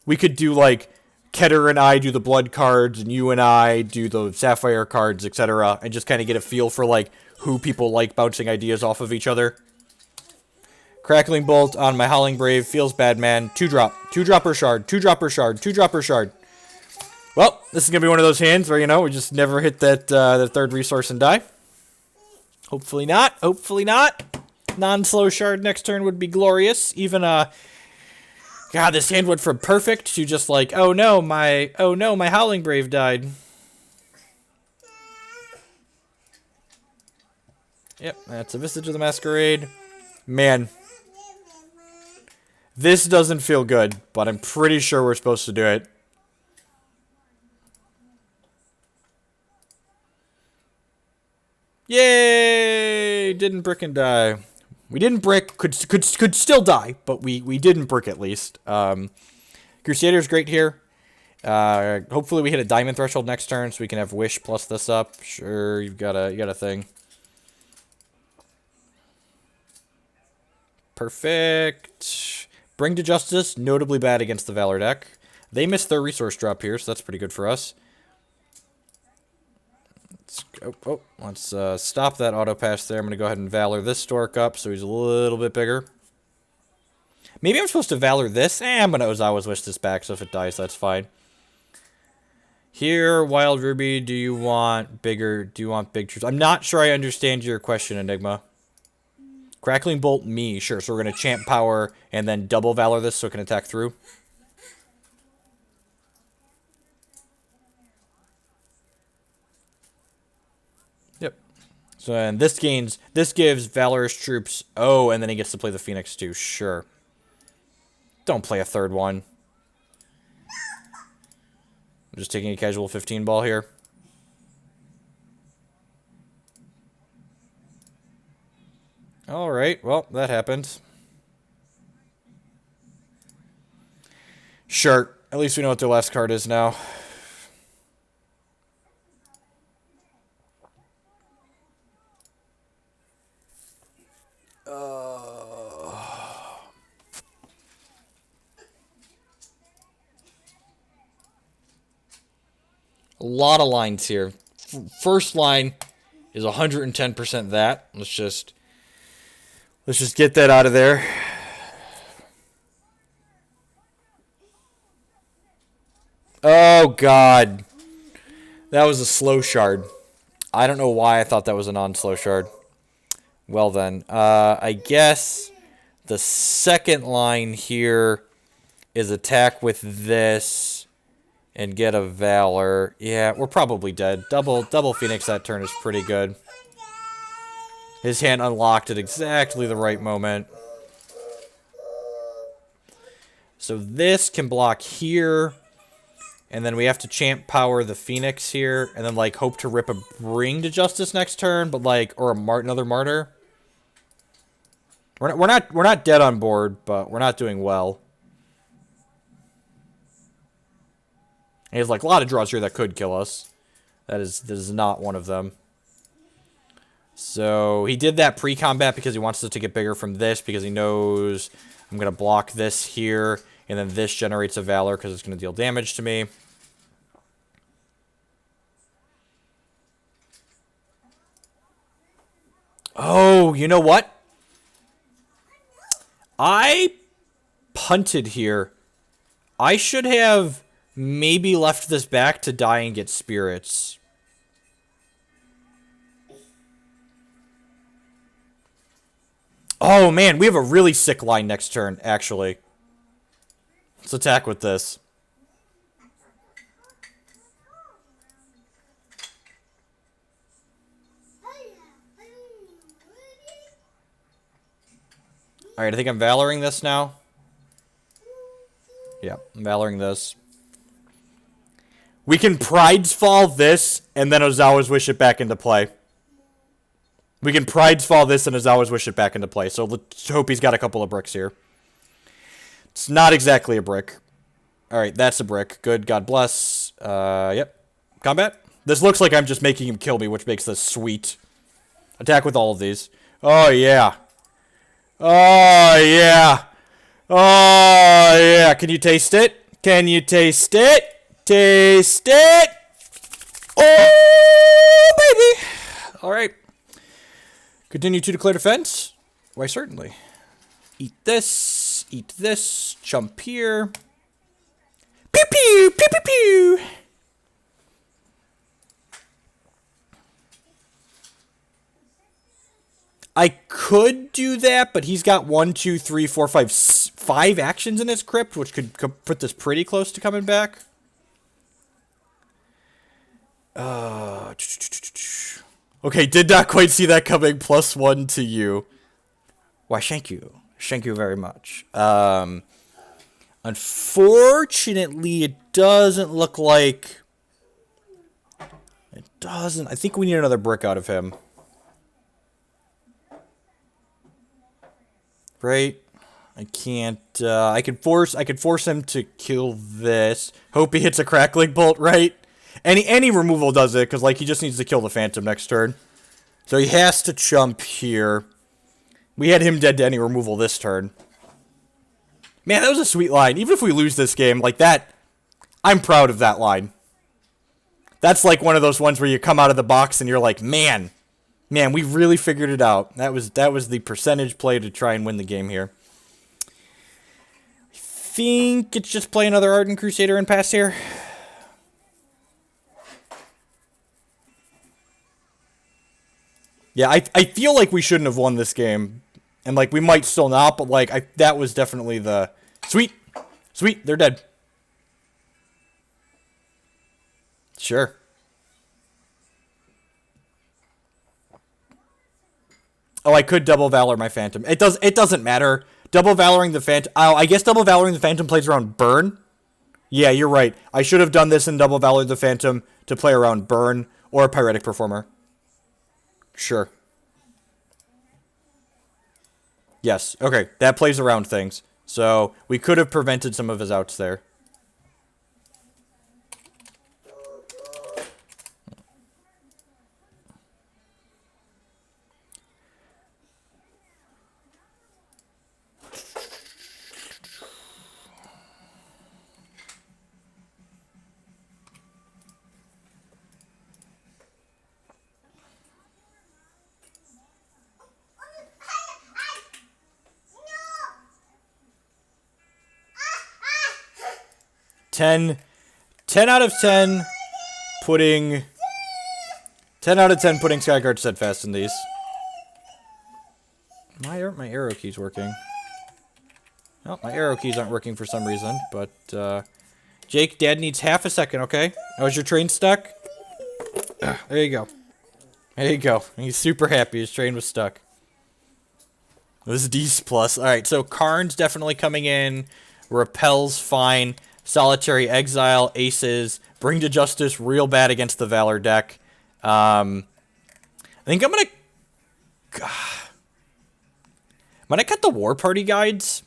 Speaker 1: we could do, like, Keter and I do the blood cards, and you and I do the sapphire cards, etc., and just kind of get a feel for, like, who people like bouncing ideas off of each other. Crackling Bolt on my Howling Brave. Feels bad, man. 2-drop. 2-dropper shard. 2-dropper shard. 2-dropper shard. Well, this is going to be one of those hands where, you know, we just never hit that the third resource and die. Hopefully not. Hopefully not. Non-slow shard next turn would be glorious. Even, God, this hand went from perfect to just like, oh no, my Howling Brave died. Yep, that's a Visage of the Masquerade. Man. This doesn't feel good, but I'm pretty sure we're supposed to do it. Yay! Didn't brick and die. We didn't brick, could still die, but we didn't brick at least. Crusader's great here. Hopefully we hit a diamond threshold next turn, so we can have Wish plus this up. Sure, you got a thing. Perfect. Bring to Justice, notably bad against the Valor deck. They missed their resource drop here, so that's pretty good for us. Let's stop that auto pass there. I'm going to go ahead and Valor this Stork up so he's a little bit bigger. Maybe I'm supposed to Valor this. I'm going to Ozawa's Wish this back, so if it dies, that's fine. Here, Wild Ruby, do you want big troops? I'm not sure I understand your question, Enigma. Crackling Bolt, me. Sure, so we're going to Champ Power and then double Valor this so it can attack through. Yep. So and this gives Valorous troops. Oh, and then he gets to play the Phoenix too. Sure. Don't play a third one. I'm just taking a casual 15 ball here. Alright, well, that happened. Sure, at least we know what their last card is now. A lot of lines here. First line is 110% that. Let's just get that out of there. Oh, God. That was a slow shard. I don't know why I thought that was a non-slow shard. Well, then. I guess the second line here is attack with this and get a Valor. Yeah, we're probably dead. Double Phoenix that turn is pretty good. His hand unlocked at exactly the right moment. So this can block here. And then we have to Champ Power the Phoenix here. And then, like, hope to rip a Bring to Justice next turn. But, like, or another Martyr. We're not dead on board, but we're not doing well. And he has, like, a lot of draws here that could kill us. That is not one of them. So he did that pre-combat because he wants us to get bigger from this, because he knows I'm going to block this here, and then this generates a Valor because it's going to deal damage to me. Oh, you know what? I punted here. I should have maybe left this back to die and get spirits. Oh, man, we have a really sick line next turn, actually. Let's attack with this. Alright, I think I'm Valoring this now. Yeah, I'm Valoring this. We can Pride's Fall this, and then Ozawa's Wish it back into play. We can Pride's Fall this and Ozawa's Wish it back into play. So let's hope he's got a couple of bricks here. It's not exactly a brick. Alright, that's a brick. Good, God bless. Yep. Combat? This looks like I'm just making him kill me, which makes this sweet. Attack with all of these. Oh, yeah. Oh, yeah. Oh, yeah. Can you taste it? Can you taste it? Taste it! Oh, baby! Alright. Continue to declare defense? Why, certainly. Eat this, jump here. Pew pew, pew pew pew! I could do that, but he's got 1, 2, 3, 4, 5 actions in his crypt, which could put this pretty close to coming back. Okay, did not quite see that coming. +1 to you. Why, thank you. Thank you very much. Unfortunately, it doesn't look like... It doesn't. I think we need another brick out of him. Right? I can't... I could force him to kill this. Hope he hits a crackling bolt, right? Any removal does it, because, like, he just needs to kill the Phantom next turn. So he has to chump here. We had him dead to any removal this turn. Man, that was a sweet line. Even if we lose this game, like that, I'm proud of that line. That's like one of those ones where you come out of the box and you're like, man, we really figured it out. That was the percentage play to try and win the game here. I think it's just play another Ardent Crusader and pass here. Yeah, I feel like we shouldn't have won this game. And, like, we might still not, but, like, that was definitely the... Sweet! Sweet, they're dead. Sure. Oh, I could double Valor my Phantom. It doesn't matter. Double Valoring the Phantom... Oh, I guess double Valoring the Phantom plays around Burn? Yeah, you're right. I should have done this and double Valor the Phantom to play around Burn or Pyretic Performer. Sure. Yes, okay, that plays around things. So, we could have prevented some of his outs there. Ten out of 10 putting... 10 out of 10 putting Skyguard Steadfast in these. Why aren't my arrow keys working? Oh, my arrow keys aren't working for some reason, but, Jake, Dad needs half a second, okay? Oh, is your train stuck? There you go. There you go. He's super happy his train was stuck. This is D's plus. Alright, so Karn's definitely coming in. Repel's fine. Solitary Exile, Aces, Bring to Justice, real bad against the Valor deck. I think I'm gonna cut the Warparty guides.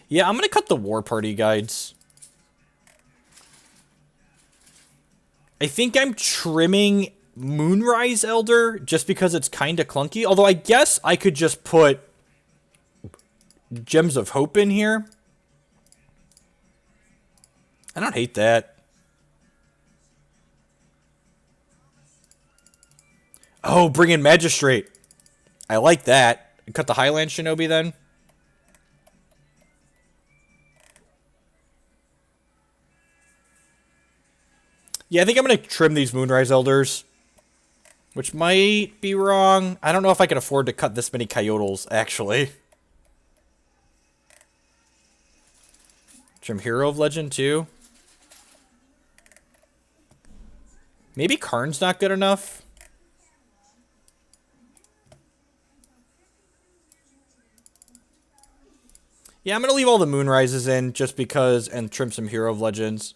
Speaker 1: Yeah, I'm gonna cut the Warparty guides. I think I'm trimming Moonrise Elder just because it's kind of clunky. Although I guess I could just put Gems of Hope in here. I don't hate that. Oh, bring in Magistrate. I like that. Cut the Highlands Shinobi then. Yeah, I think I'm going to trim these Moonrise Elders. Which might be wrong. I don't know if I can afford to cut this many Coyotls, actually. Trim Hero of Legend, too. Maybe Karn's not good enough. Yeah, I'm going to leave all the Moonrises in just because, and trim some Hero of Legends.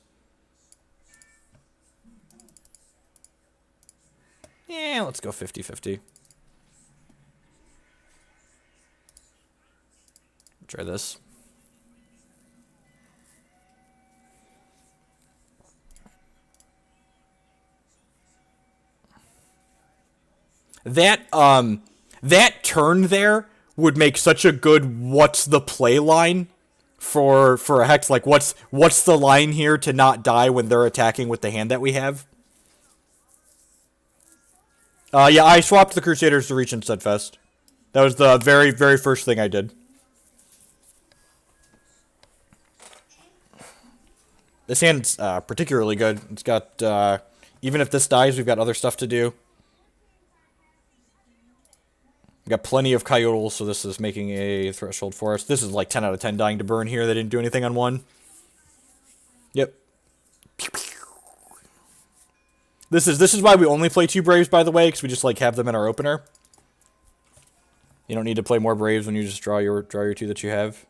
Speaker 1: Yeah, let's go 50-50. Try this. That turn there would make such a good what's the play line for a hex. Like, what's the line here to not die when they're attacking with the hand that we have? Yeah, I swapped the Crusaders to Reach and Steadfast. That was the very, very first thing I did. This hand's particularly good. It's got, even if this dies, we've got other stuff to do. We got plenty of Coyotls, so this is making a threshold for us. This is like 10 out of 10 dying to burn here. They didn't do anything on one. Yep. This is why we only play 2 Braves, by the way, because we just like have them in our opener. You don't need to play more Braves when you just draw your 2 that you have.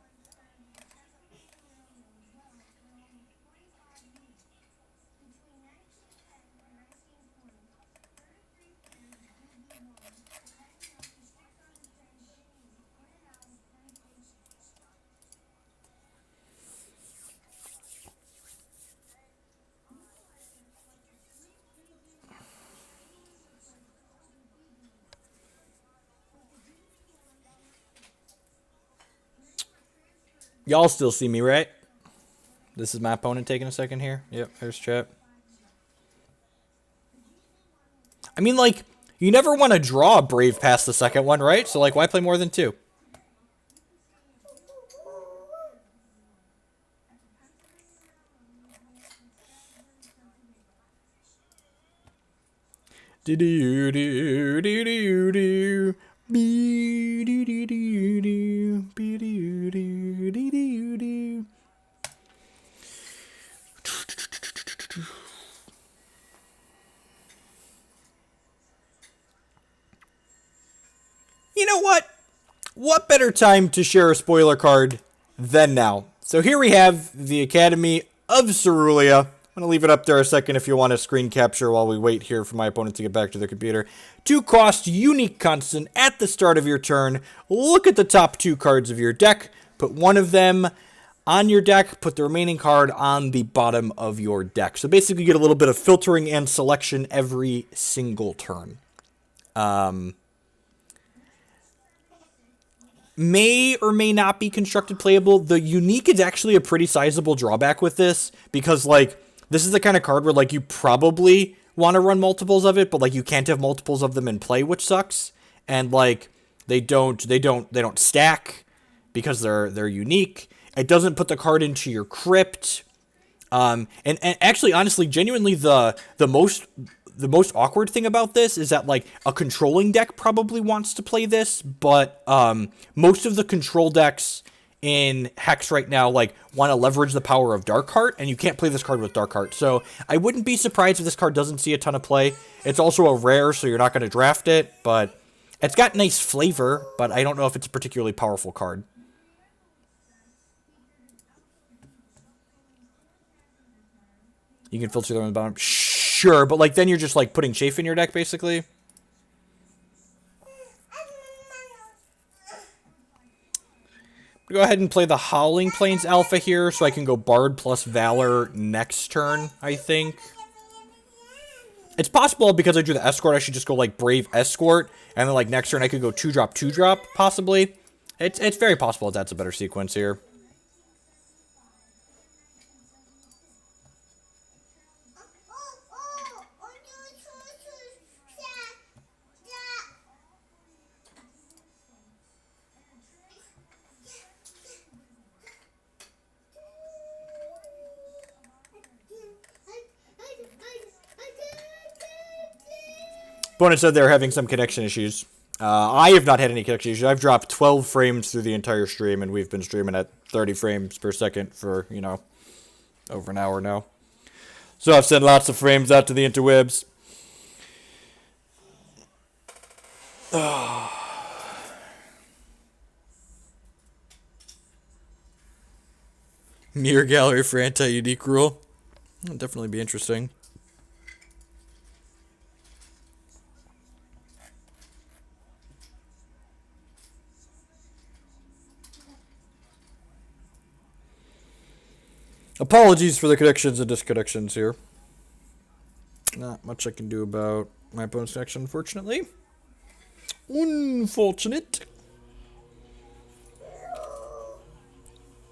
Speaker 1: Y'all still see me, right? This is my opponent taking a second here. Yep, there's chat. I mean, like, you never want to draw a Brave past the second one, right? So, like, why play more than 2? Do do do do do do. You know what? What better time to share a spoiler card than now? So here we have the Academy of Cerulean. I'm going to leave it up there a second if you want to screen capture while we wait here for my opponent to get back to their computer. 2 cost, unique constant at the start of your turn. Look at the top 2 cards of your deck. Put one of them on your deck. Put the remaining card on the bottom of your deck. So basically you get a little bit of filtering and selection every single turn. May or may not be constructed playable. The unique is actually a pretty sizable drawback with this because, like, this is the kind of card where, like, you probably want to run multiples of it, but, like, you can't have multiples of them in play, which sucks. And, like, they don't stack because they're unique. It doesn't put the card into your crypt. And actually, honestly, genuinely, the most awkward thing about this is that, like, a controlling deck probably wants to play this, but most of the control decks in Hex right now, like, want to leverage the power of Darkheart, and you can't play this card with Darkheart. So I wouldn't be surprised if this card doesn't see a ton of play. It's also a rare, so you're not going to draft it, but it's got nice flavor, but I don't know if it's a particularly powerful card. You can filter them on the bottom. Sure, but, like, then you're just, like, putting Chafe in your deck, basically. Go ahead and play the Howling Plains Alpha here, so I can go Bard plus Valor next turn, I think. It's possible because I drew the Escort, I should just go, like, Brave Escort, and then, like, next turn I could go 2-drop, 2-drop, possibly. It's very possible that's a better sequence here. Opponent said they're having some connection issues. I have not had any connection issues. I've dropped 12 frames through the entire stream, and we've been streaming at 30 frames per second for, you know, over an hour now. So I've sent lots of frames out to the interwebs. Mirror gallery for anti-unique rule. That'll definitely be interesting. Apologies for the connections and disconnections here. Not much I can do about my opponent's connection, unfortunately. Unfortunate.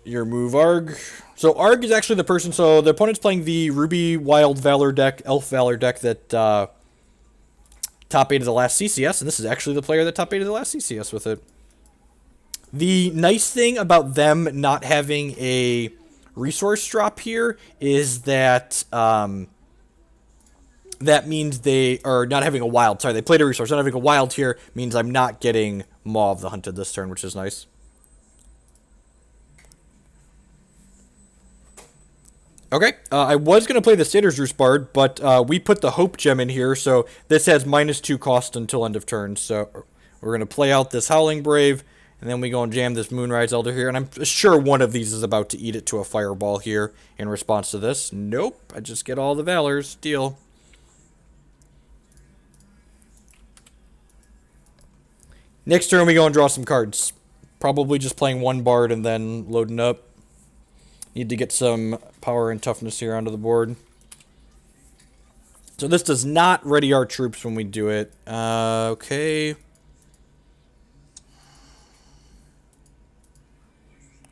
Speaker 1: Your move, Arg. So Arg is actually the person, so the opponent's playing the Ruby Wild Valor deck, Elf Valor deck that top 8 of the last CCS, and this is actually the player that top 8 of the last CCS with it. The nice thing about them not having a resource drop here is that that means they are not having a wild. Sorry, they played a resource. Not having a wild here means I'm not getting Maw of the Hunted this turn, which is nice. Okay, I was going to play the Satyr's Roost Bard, but we put the Hope Gem in here, so this has -2 cost until end of turn. So we're going to play out this Howling Brave, and then we go and jam this Moonrise Elder here. And I'm sure one of these is about to eat it to a Fireball here in response to this. Nope, I just get all the Valors. Deal. Next turn we go and draw some cards. Probably just playing one Bard and then loading up. Need to get some power and toughness here onto the board. So this does not ready our troops when we do it. Okay.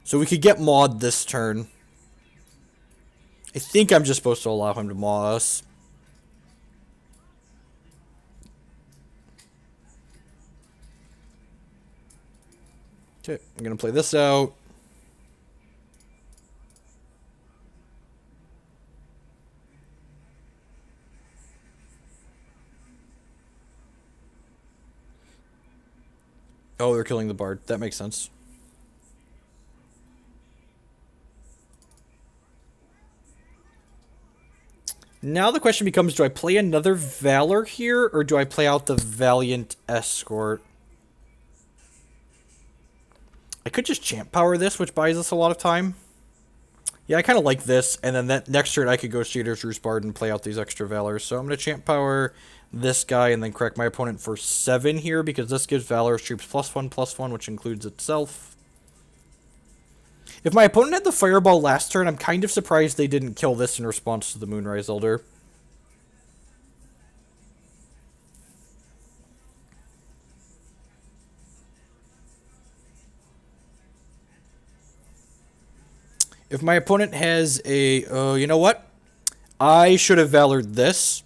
Speaker 1: So we could get Maud this turn. I think I'm just supposed to allow him to maw us. Okay, I'm going to play this out. Oh, they're killing the Bard. That makes sense. Now the question becomes, do I play another Valor here, or do I play out the Valiant Escort? I could just Champ Power this, which buys us a lot of time. Yeah, I kind of like this, and then that next turn I could go Satyr's Roost Bard and play out these extra Valors. So I'm going to Champ Power this guy and then correct my opponent for 7 here, because this gives Valor's troops +1/+1, which includes itself. If my opponent had the Fireball last turn, I'm kind of surprised they didn't kill this in response to the Moonrise Elder. If my opponent has a... you know what? I should have Valored this,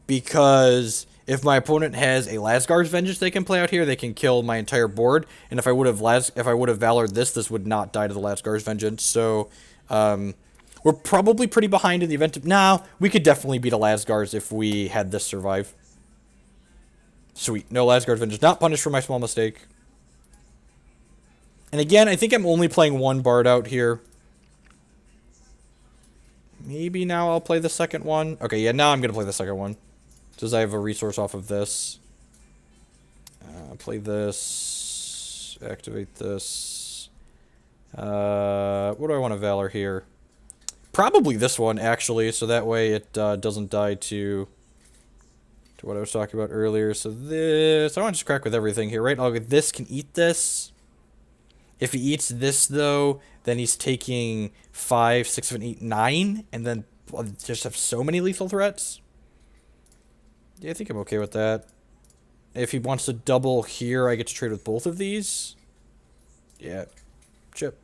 Speaker 1: because if my opponent has a Lasgar's Vengeance they can play out here, they can kill my entire board. And if I would have Valored this, this would not die to the Lasgar's Vengeance. So we're probably pretty behind in the event of... Nah, we could definitely beat a Lasgar's if we had this survive. Sweet. No Lasgar's Vengeance. Not punished for my small mistake. And again, I think I'm only playing one Bard out here. Maybe now I'll play the second one. Okay, yeah, now I'm going to play the second one. Since I have a resource off of this. Play this. Activate this. What do I want to Valor here? Probably this one, actually, so that way it doesn't die to what I was talking about earlier. So this... I want to just crack with everything here, right? This can eat this. If he eats this, though, then he's taking 5, 6, 7, 8, 9, and then just have so many lethal threats. Yeah, I think I'm okay with that. If he wants to double here, I get to trade with both of these. Yeah, chip.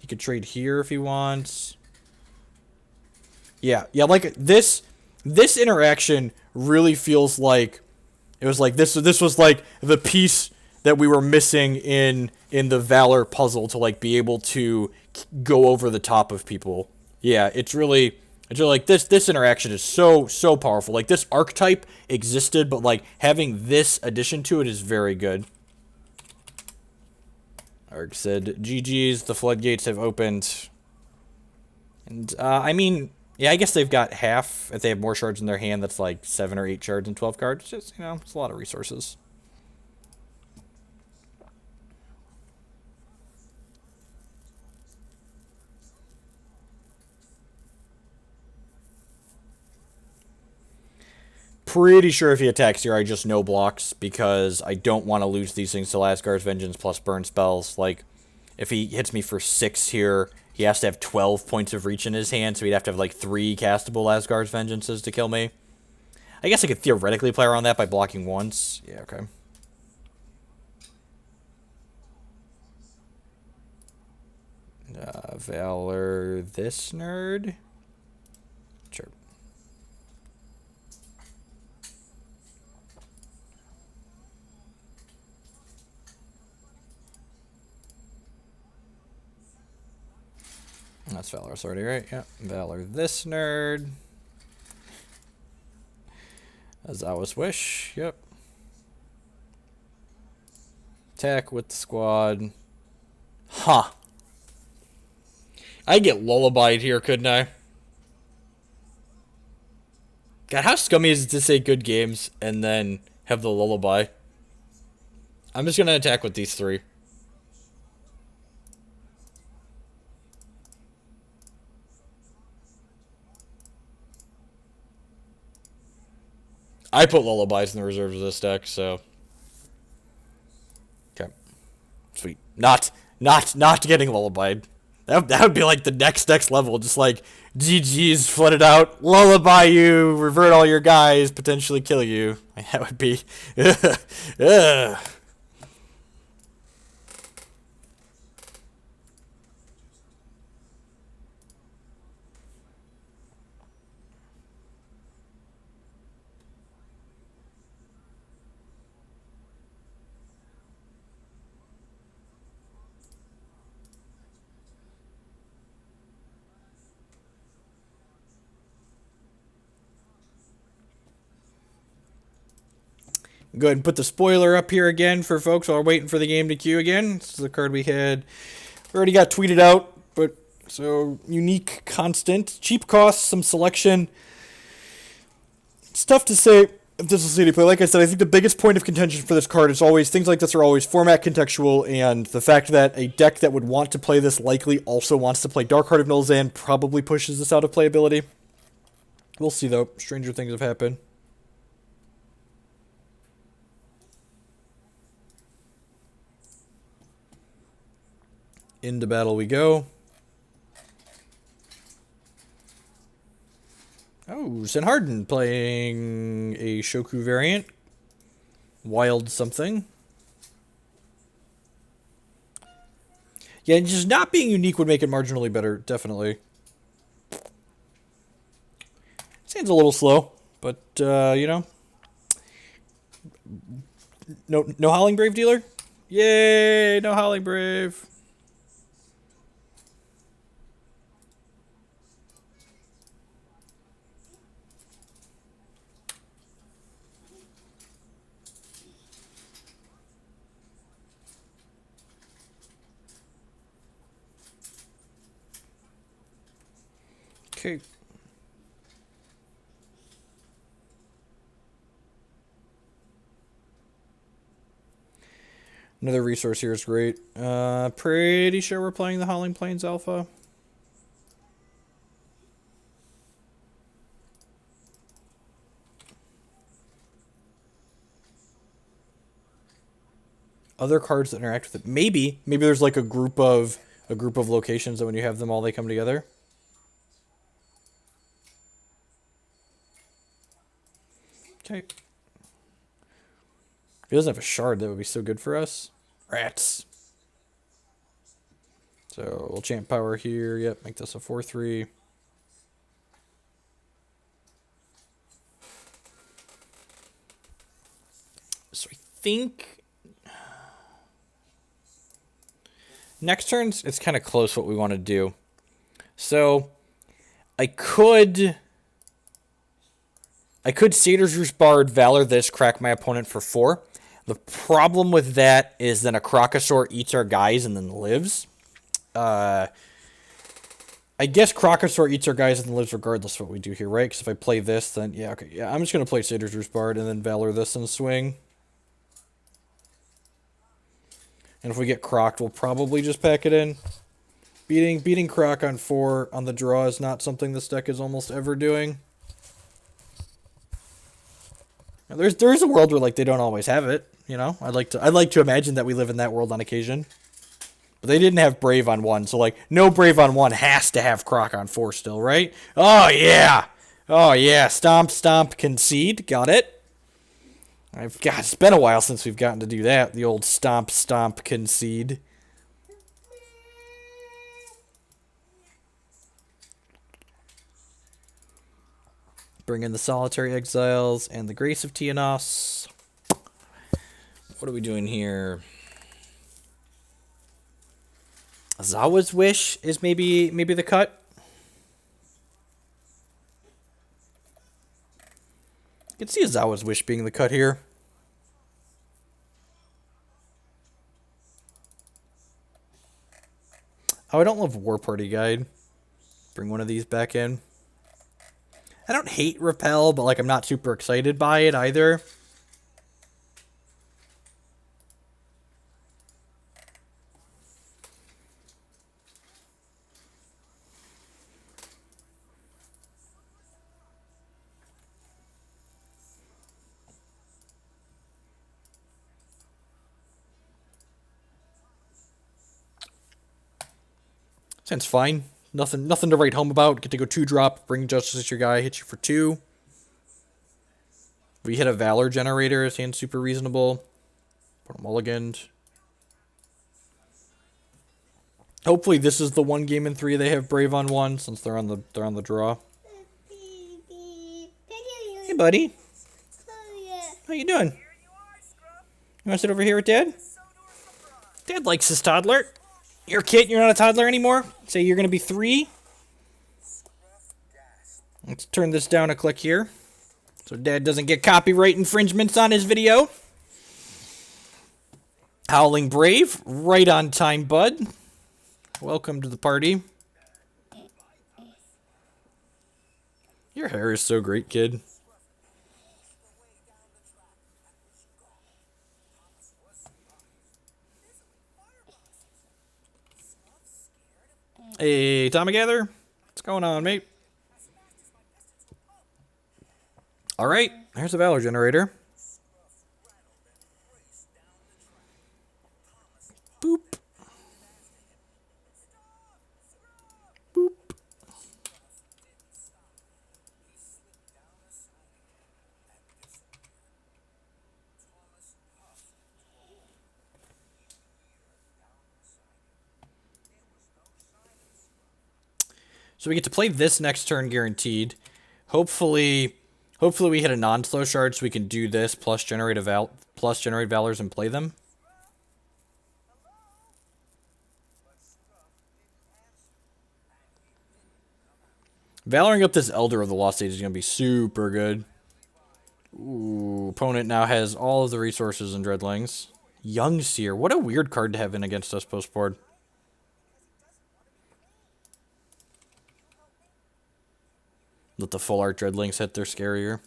Speaker 1: He could trade here if he wants. Yeah, like this interaction really feels like it was like this was like the piece that we were missing in the Valor puzzle to like be able to go over the top of people. Yeah, it's really like this interaction is so powerful. Like this archetype existed, but like having this addition to it is very good. Arg said, GG's, the floodgates have opened. And I mean, yeah, I guess they've got half. If they have more shards in their hand, that's like 7 or 8 shards and 12 cards. Just, you know, it's a lot of resources. Pretty sure if he attacks here, I just no blocks, because I don't want to lose these things to Lasgar's Vengeance plus burn spells. Like, if he hits me for 6 here, he has to have 12 points of reach in his hand, so he'd have to have like 3 castable Lasgar's Vengeances to kill me. I guess I could theoretically play around that by blocking once. Yeah, okay. Valor this nerd. Sure. That's Valor's already, right? Yeah. Valor this nerd. Ozawa's Wish. Yep. Attack with the squad. Huh. I get lullabied here, couldn't I? God, how scummy is it to say good games and then have the lullaby? I'm just gonna attack with these three. I put lullabies in the reserves of this deck, so. Okay. Sweet. Not getting lullabied. That would be like the next level. Just like, GG's, flood it out, lullaby you, revert all your guys, potentially kill you. That would be. Ugh. Go ahead and put the spoiler up here again for folks while we're waiting for the game to queue again. This is the card we already got tweeted out, but so unique, constant, cheap cost, some selection. It's tough to say if this is CD play. Like I said, I think the biggest point of contention for this card is always, things like this are always format contextual, and the fact that a deck that would want to play this likely also wants to play Dark Heart of Nulzan probably pushes this out of playability. We'll see though. Stranger things have happened. Into battle we go. Oh, Ardent playing a Shoku variant. Wild something. Yeah, just not being unique would make it marginally better, definitely. Seems a little slow, but, you know. No Howling Brave dealer? Yay, no Howling Brave. Okay. Another resource here is great. Pretty sure we're playing the Howling Plains Alpha. Other cards that interact with it. Maybe there's like a group of locations that when you have them all, they come together. Okay. If he doesn't have a shard, that would be so good for us. Rats. So we'll champ power here. Yep, make this a 4/3. So I think next turn it's kind of close what we want to do. So I could Satyr's Roost Bard, Valor this, crack my opponent for 4. The problem with that is then a Crocosaur eats our guys and then lives. I guess Crocosaur eats our guys and then lives regardless of what we do here, right? Because if I play this, then yeah, okay, yeah, I'm just gonna play Satyr's Roost Bard and then Valor this and swing. And if we get crocked, we'll probably just pack it in. Beating Croc on 4 on the draw is not something this deck is almost ever doing. Now, there's a world where like they don't always have it, you know. I'd like to imagine that we live in that world on occasion. But they didn't have Brave on 1, so like no Brave on 1 has to have Croc on 4 still, right? Oh yeah. Oh yeah. Stomp, concede. Got it. It's been a while since we've gotten to do that. The old stomp, concede. Bring in the Solitary Exiles and the Grace of Tiaanost. What are we doing here? Ozawa's Wish is maybe the cut. I can see Ozawa's Wish being the cut here. Oh, I don't love Warparty Guide. Bring one of these back in. I don't hate Repel, but like I'm not super excited by it either. Sounds fine. Nothing to write home about. Get to go 2-drop, bring Justice at your guy, hit you for 2. We hit a Valor generator, his hand's super reasonable. Put a mulligan. Hopefully this is the one game in 3 they have Brave on 1, since they're on the draw. Hey buddy. How you doing? You wanna sit over here with Dad? Dad likes his toddler. You're a kid, you're not a toddler anymore? Say you're gonna be 3. Let's turn this down a click here, so Dad doesn't get copyright infringements on his video. Howling Brave, right on time, bud. Welcome to the party. Your hair is so great, kid. Hey, Tommy Gather. What's going on, mate? Alright, there's a Valor generator. Boop. Boop. So we get to play this next turn guaranteed. Hopefully we hit a non-slow shard so we can do this plus generate Valors and play them. Valoring up this Elder of the Lost Age is going to be super good. Ooh, opponent now has all of the resources and Dreadlings. Young Seer. What a weird card to have in against us post-board. Let the full art Dreadlings hit, they're scarier.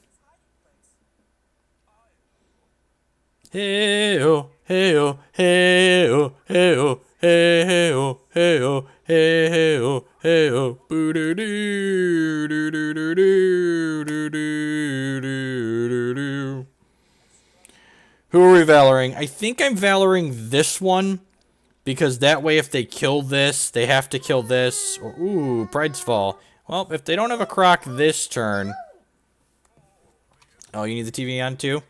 Speaker 1: Hey-oh, hey-oh, hey-oh, hey-oh, hey-oh, hey-oh, hey-oh, hey-oh, boo-doo-doo-doo-doo-doo-doo-doo-doo-doo. Who are we valoring? I think I'm valoring this one, because that way if they kill this, they have to kill this. Or, ooh, Pride's Fall. Well, if they don't have a Croc this turn... Oh, you need the TV on too?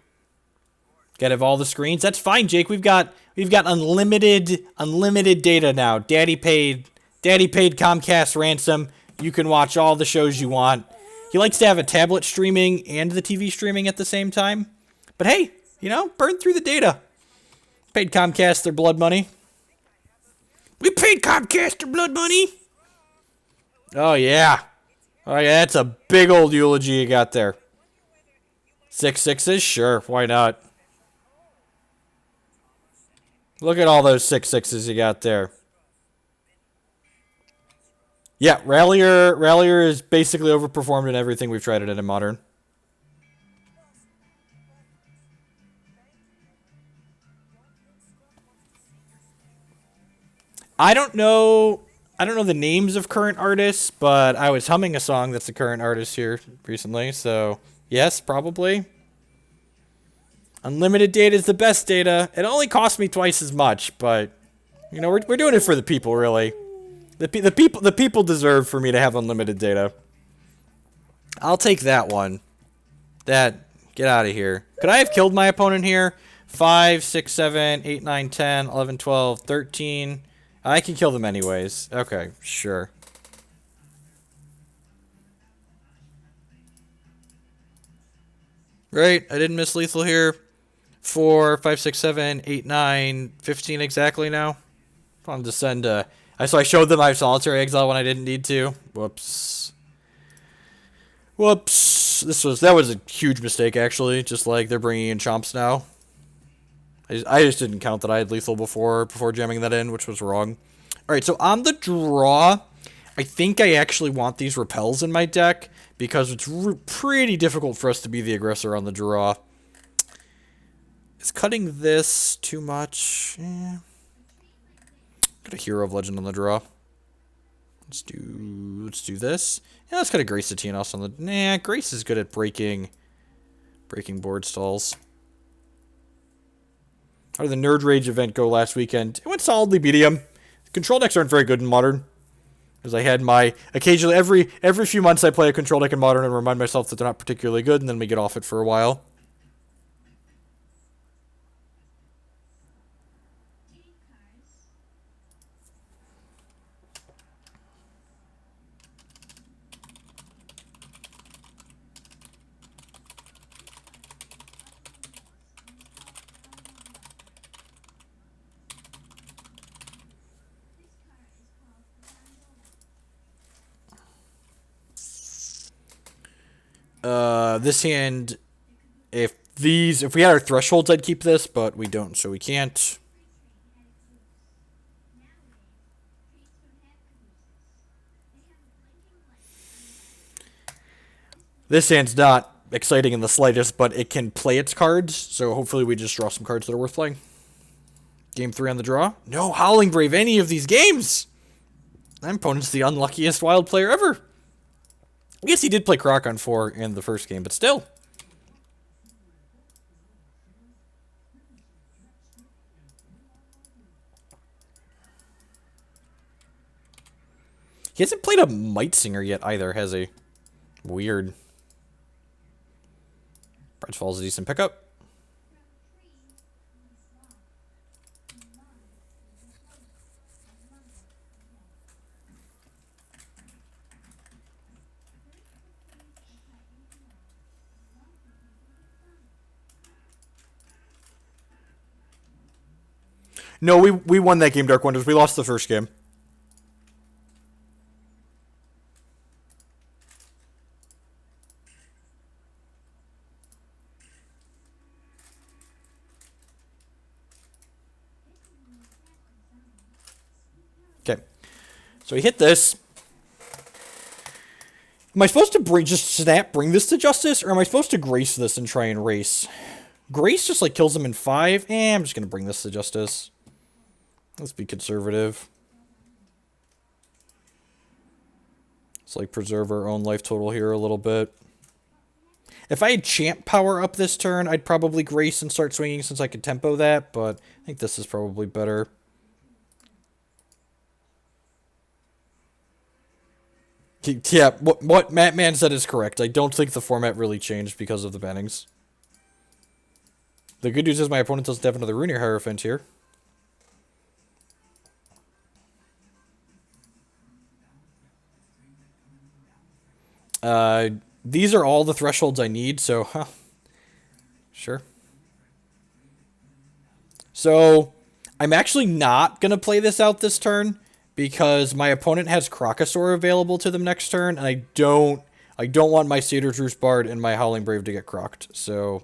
Speaker 1: Gotta have all the screens? That's fine, Jake. We've got unlimited data now. Daddy paid Comcast ransom. You can watch all the shows you want. He likes to have a tablet streaming and the TV streaming at the same time. But hey, you know, burn through the data. Paid Comcast their blood money. We paid Comcast their blood money. Oh, yeah. Oh, yeah, that's a big old eulogy you got there. 6/6s? Sure, why not? Look at all those 6/6s you got there. Yeah, Rallier is basically overperformed in everything we've tried it in Modern. I don't know the names of current artists, but I was humming a song that's a current artist here recently, so yes, probably. Unlimited data is the best data. It only costs me twice as much, but you know, we're doing it for the people, really. The people deserve for me to have unlimited data. I'll take that one. Get out of here. Could I have killed my opponent here? 5, 6, 7, 8, 9, 10, 11, 12, 13. I can kill them anyways. Okay, sure. Right, I didn't miss lethal here. 4, 5, 6, 7, 8, 9, 15 exactly now. I wanted to send so I showed them I have Solitary Exile when I didn't need to. Whoops. Whoops. That was a huge mistake, actually. Just like they're bringing in Chomps now. I just didn't count that I had lethal before jamming that in, which was wrong. Alright, so on the draw, I think I actually want these repels in my deck, because it's pretty difficult for us to be the aggressor on the draw. Is cutting this too much? Yeah. Got a Hero of Legend on the draw. Let's do this. Yeah, let's cut a Grace of Tiaanost on the... Nah, Grace is good at breaking board stalls. How did the Nerd Rage event go last weekend? It went solidly medium. Control decks aren't very good in Modern. Because I had my... Occasionally, every few months I play a control deck in Modern and remind myself that they're not particularly good, and then we get off it for a while. This hand, if we had our thresholds, I'd keep this, but we don't, so we can't. This hand's not exciting in the slightest, but it can play its cards, so hopefully we just draw some cards that are worth playing. Game 3 on the draw. No Howling Brave any of these games! My opponent's the unluckiest wild player ever. I guess he did play Croc on 4 in the first game, but still. He hasn't played a Might Singer yet either, has he? Weird. Bride's Fall is a decent pickup. No, we won that game, Dark Wonders. We lost the first game. Okay. So he hit this. Am I supposed to bring this to Justice, or am I supposed to Grace this and try and race? Grace just, like, kills him in 5. I'm just gonna bring this to Justice. Let's be conservative. Let's, like, preserve our own life total here a little bit. If I had Champ power up this turn, I'd probably Grace and start swinging since I could tempo that, but I think this is probably better. Yeah, what Mattman said is correct. I don't think the format really changed because of the bannings. The good news is my opponent doesn't have another Runir Hierophant here. These are all the thresholds I need, so, sure. So, I'm actually not going to play this out this turn, because my opponent has Carnasaurus available to them next turn, and I don't want my Satyr's Roost Bard and my Howling Brave to get crocked, so...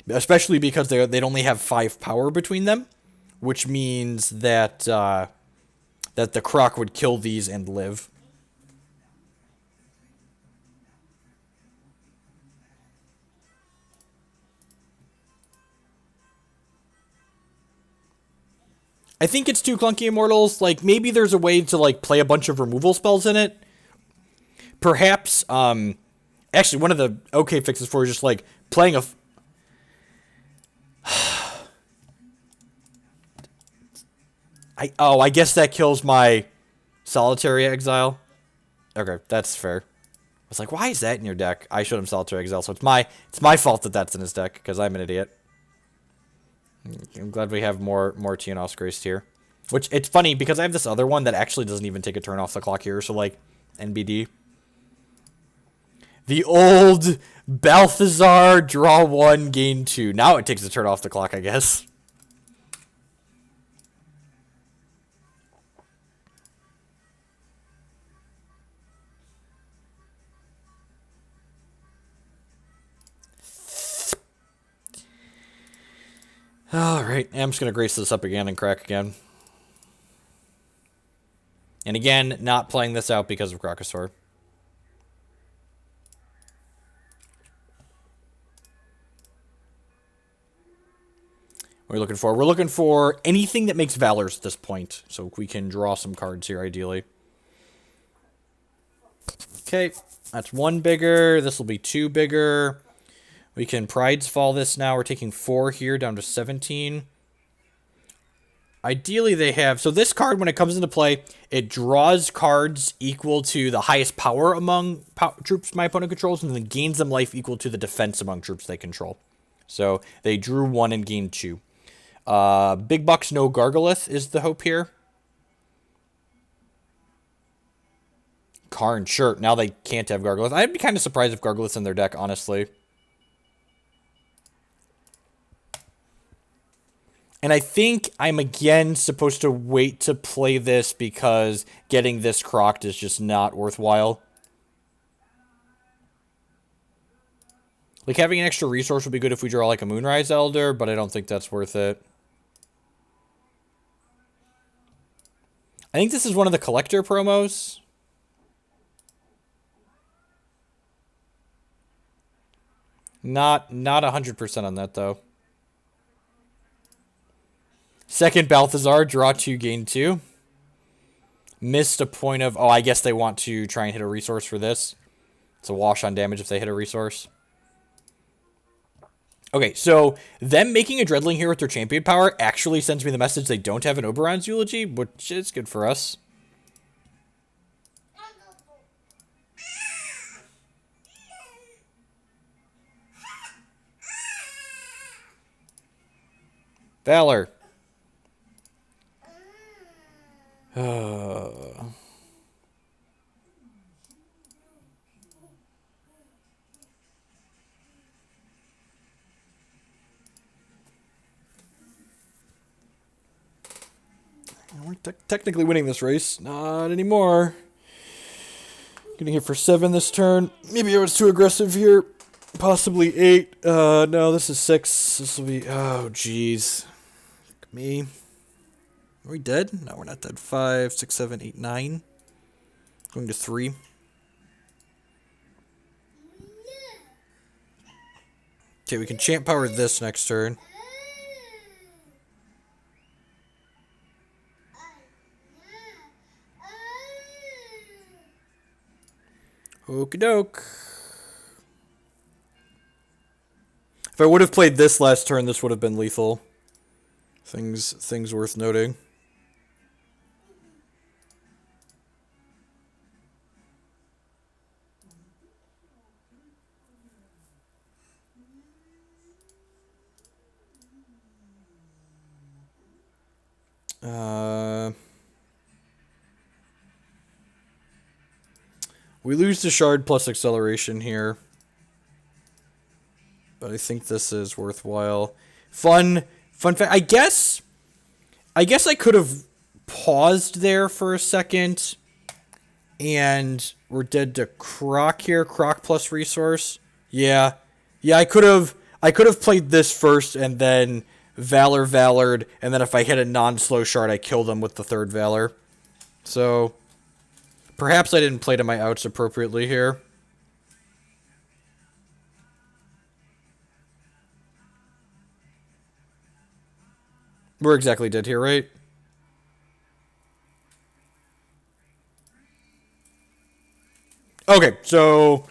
Speaker 1: Especially because they'd only have 5 power between them, which means that, that the Croc would kill these and live. I think it's too clunky, Immortals. Like, maybe there's a way to, like, play a bunch of removal spells in it. Perhaps, actually, one of the okay fixes for is just, like, playing a... I guess that kills my Solitary Exile. Okay, that's fair. I was like, why is that in your deck? I showed him Solitary Exile, so it's my fault that that's in his deck, because I'm an idiot. I'm glad we have more Tiaanost Grace here. Which, it's funny, because I have this other one that actually doesn't even take a turn off the clock here, so, like, NBD. The old Balthazar, draw 1, gain 2. Now it takes a turn off the clock, I guess. Alright, I'm just going to Grace this up again and crack again. And again, not playing this out because of Crocosaur. What are we looking for? We're looking for anything that makes Valors at this point. So we can draw some cards here, ideally. Okay, that's 1 bigger. This will be 2 bigger. We can Pride's Fall this now. We're taking 4 here, down to 17. Ideally, they have... So this card, when it comes into play, it draws cards equal to the highest power among troops my opponent controls, and then gains them life equal to the defense among troops they control. So they drew 1 and gained 2. Big Bucks, no Gargalith is the hope here. Karn, sure. Now they can't have Gargalith. I'd be kind of surprised if Gargalith's in their deck, honestly. And I think I'm again supposed to wait to play this because getting this crocked is just not worthwhile. Like, having an extra resource would be good if we draw like a Moonrise Elder, but I don't think that's worth it. I think this is one of the collector promos. Not 100% on that, though. Second Balthazar, draw 2, gain 2. Missed a point of... Oh, I guess they want to try and hit a resource for this. It's a wash on damage if they hit a resource. Okay, so them making a Dreadling here with their champion power actually sends me the message they don't have an Oberon's Eulogy, which is good for us. Valor. We're technically winning this race. Not anymore. Getting hit for 7 this turn. Maybe I was too aggressive here. Possibly 8. No, this is 6. This will be... Oh, jeez. Me. Are we dead? No, we're not dead. 5, 6, 7, 8, 9. Going to 3. Okay, we can champ power this next turn. Okie doke. If I would have played this last turn, this would have been lethal. Things worth noting. We lose to Shard plus acceleration here. But I think this is worthwhile. Fun fact. I guess I could have paused there for a second. And we're dead to Croc here. Croc plus resource. Yeah. Yeah, I could have played this first and then Valored, and then if I hit a non-slow shard, I kill them with the third Valor. So perhaps I didn't play to my outs appropriately here. We're exactly dead here, right? Okay, so...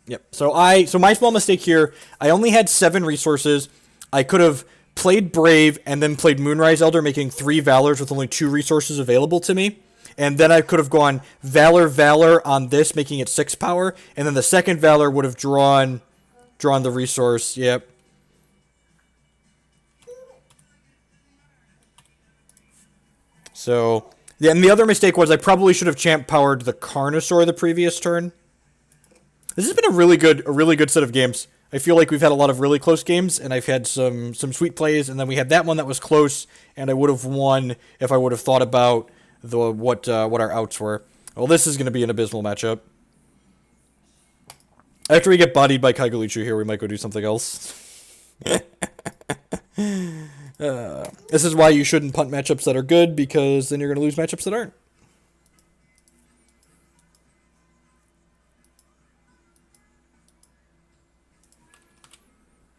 Speaker 1: Yep. So my small mistake here, I only had 7 resources. I could have played Brave and then played Moonrise Elder, making 3 Valors with only 2 resources available to me. And then I could have gone Valor on this, making it 6 power, and then the second Valor would have drawn the resource. Yep. So, yeah, and the other mistake was I probably should have champ powered the Carnasaur the previous turn. This has been a really good set of games. I feel like we've had a lot of really close games, and I've had some sweet plays, and then we had that one that was close, and I would have won if I would have thought about what our outs were. Well, this is going to be an abysmal matchup. After we get bodied by Kaigaluchu here, we might go do something else. This is why you shouldn't punt matchups that are good, because then you're going to lose matchups that aren't.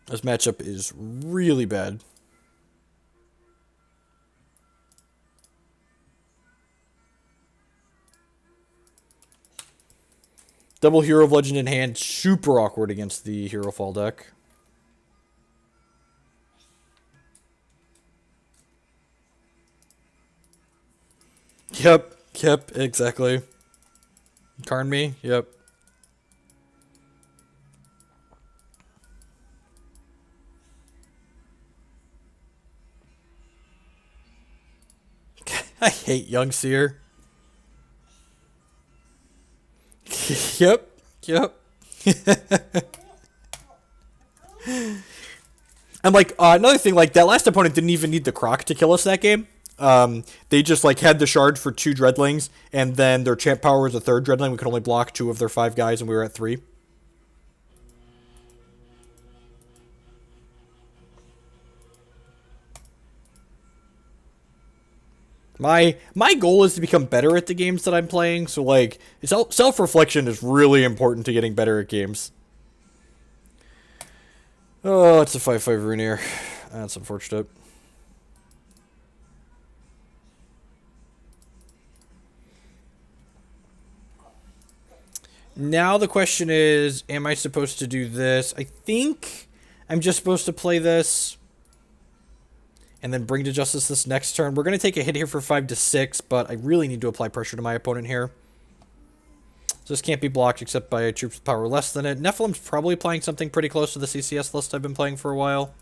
Speaker 1: This matchup is really bad. Double Hero of Legend in hand, super awkward against the Hero Fall deck. Yep, exactly. Karn me, yep. I hate Young Seer. Yep. And like another thing, like that last opponent didn't even need the Croc to kill us that game. They just like had the shard for 2 Dreadlings, and then their champ power was a 3rd Dreadling. We could only block 2 of their 5 guys, and we were at 3. My goal is to become better at the games that I'm playing, so like self-reflection is really important to getting better at games. Oh, it's a 5/5 Runeer. That's unfortunate. Now the question is, am I supposed to do this? I think I'm just supposed to play this and then bring to justice this next turn. We're going to take a hit here for 5 to 6, but I really need to apply pressure to my opponent here. So this can't be blocked except by troops with power less than it. Nephilim's probably playing something pretty close to the CCS list I've been playing for a while.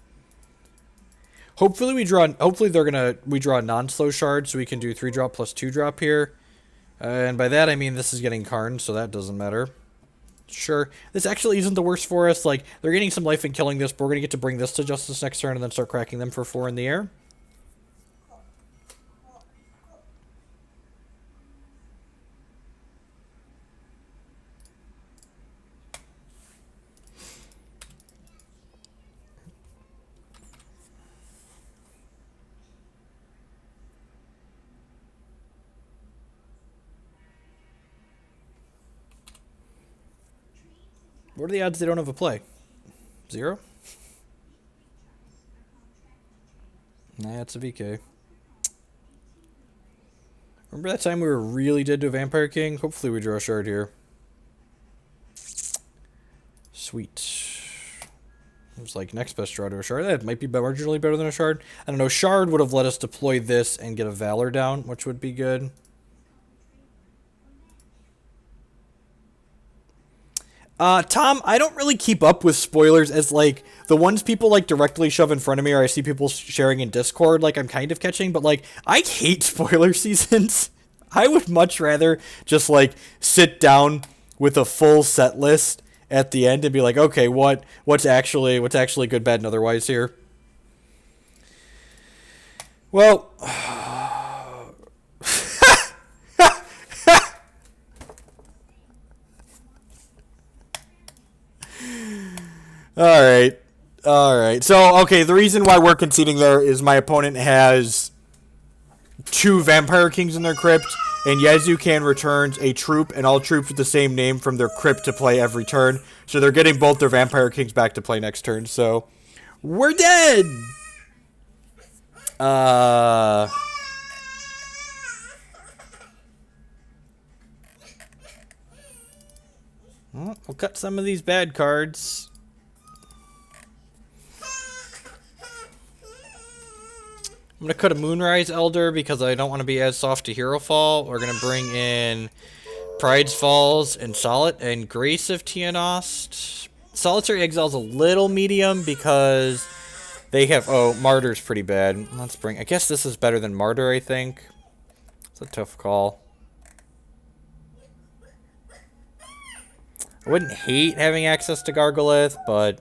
Speaker 1: Hopefully we draw a non-slow shard so we can do 3-drop plus 2-drop here. And by that I mean this is getting Karn, so that doesn't matter. Sure. This actually isn't the worst for us. Like, they're getting some life and killing this, but we're going to get to bring this to justice next turn and then start cracking them for 4 in the air. What are the odds they don't have a play? 0? Nah, it's a VK. Remember that time we were really dead to a Vampire King? Hopefully we draw a shard here. Sweet. Looks like next best draw to a shard. That might be marginally better than a shard. I don't know. Shard would have let us deploy this and get a Valor down, which would be good. Tom, I don't really keep up with spoilers as, like, the ones people, like, directly shove in front of me or I see people sharing in Discord, like, I'm kind of catching, but, like, I hate spoiler seasons. I would much rather just, like, sit down with a full set list at the end and be like, okay, what's actually good, bad, and otherwise here? Well... Alright. So, okay, the reason why we're conceding there is my opponent has 2 Vampire Kings in their crypt, and Yazukan returns a troop and all troops with the same name from their crypt to play every turn. So they're getting both their Vampire Kings back to play next turn, so we're dead! Well, we'll cut some of these bad cards. I'm going to cut a Moonrise Elder because I don't want to be as soft to Hero Fall. We're going to bring in Pride's Falls and Grace of Tiaanost. Solitary Exile is a little medium because they have... Oh, Martyr's pretty bad. Let's bring... I guess this is better than Martyr, I think. It's a tough call. I wouldn't hate having access to Gargalith, but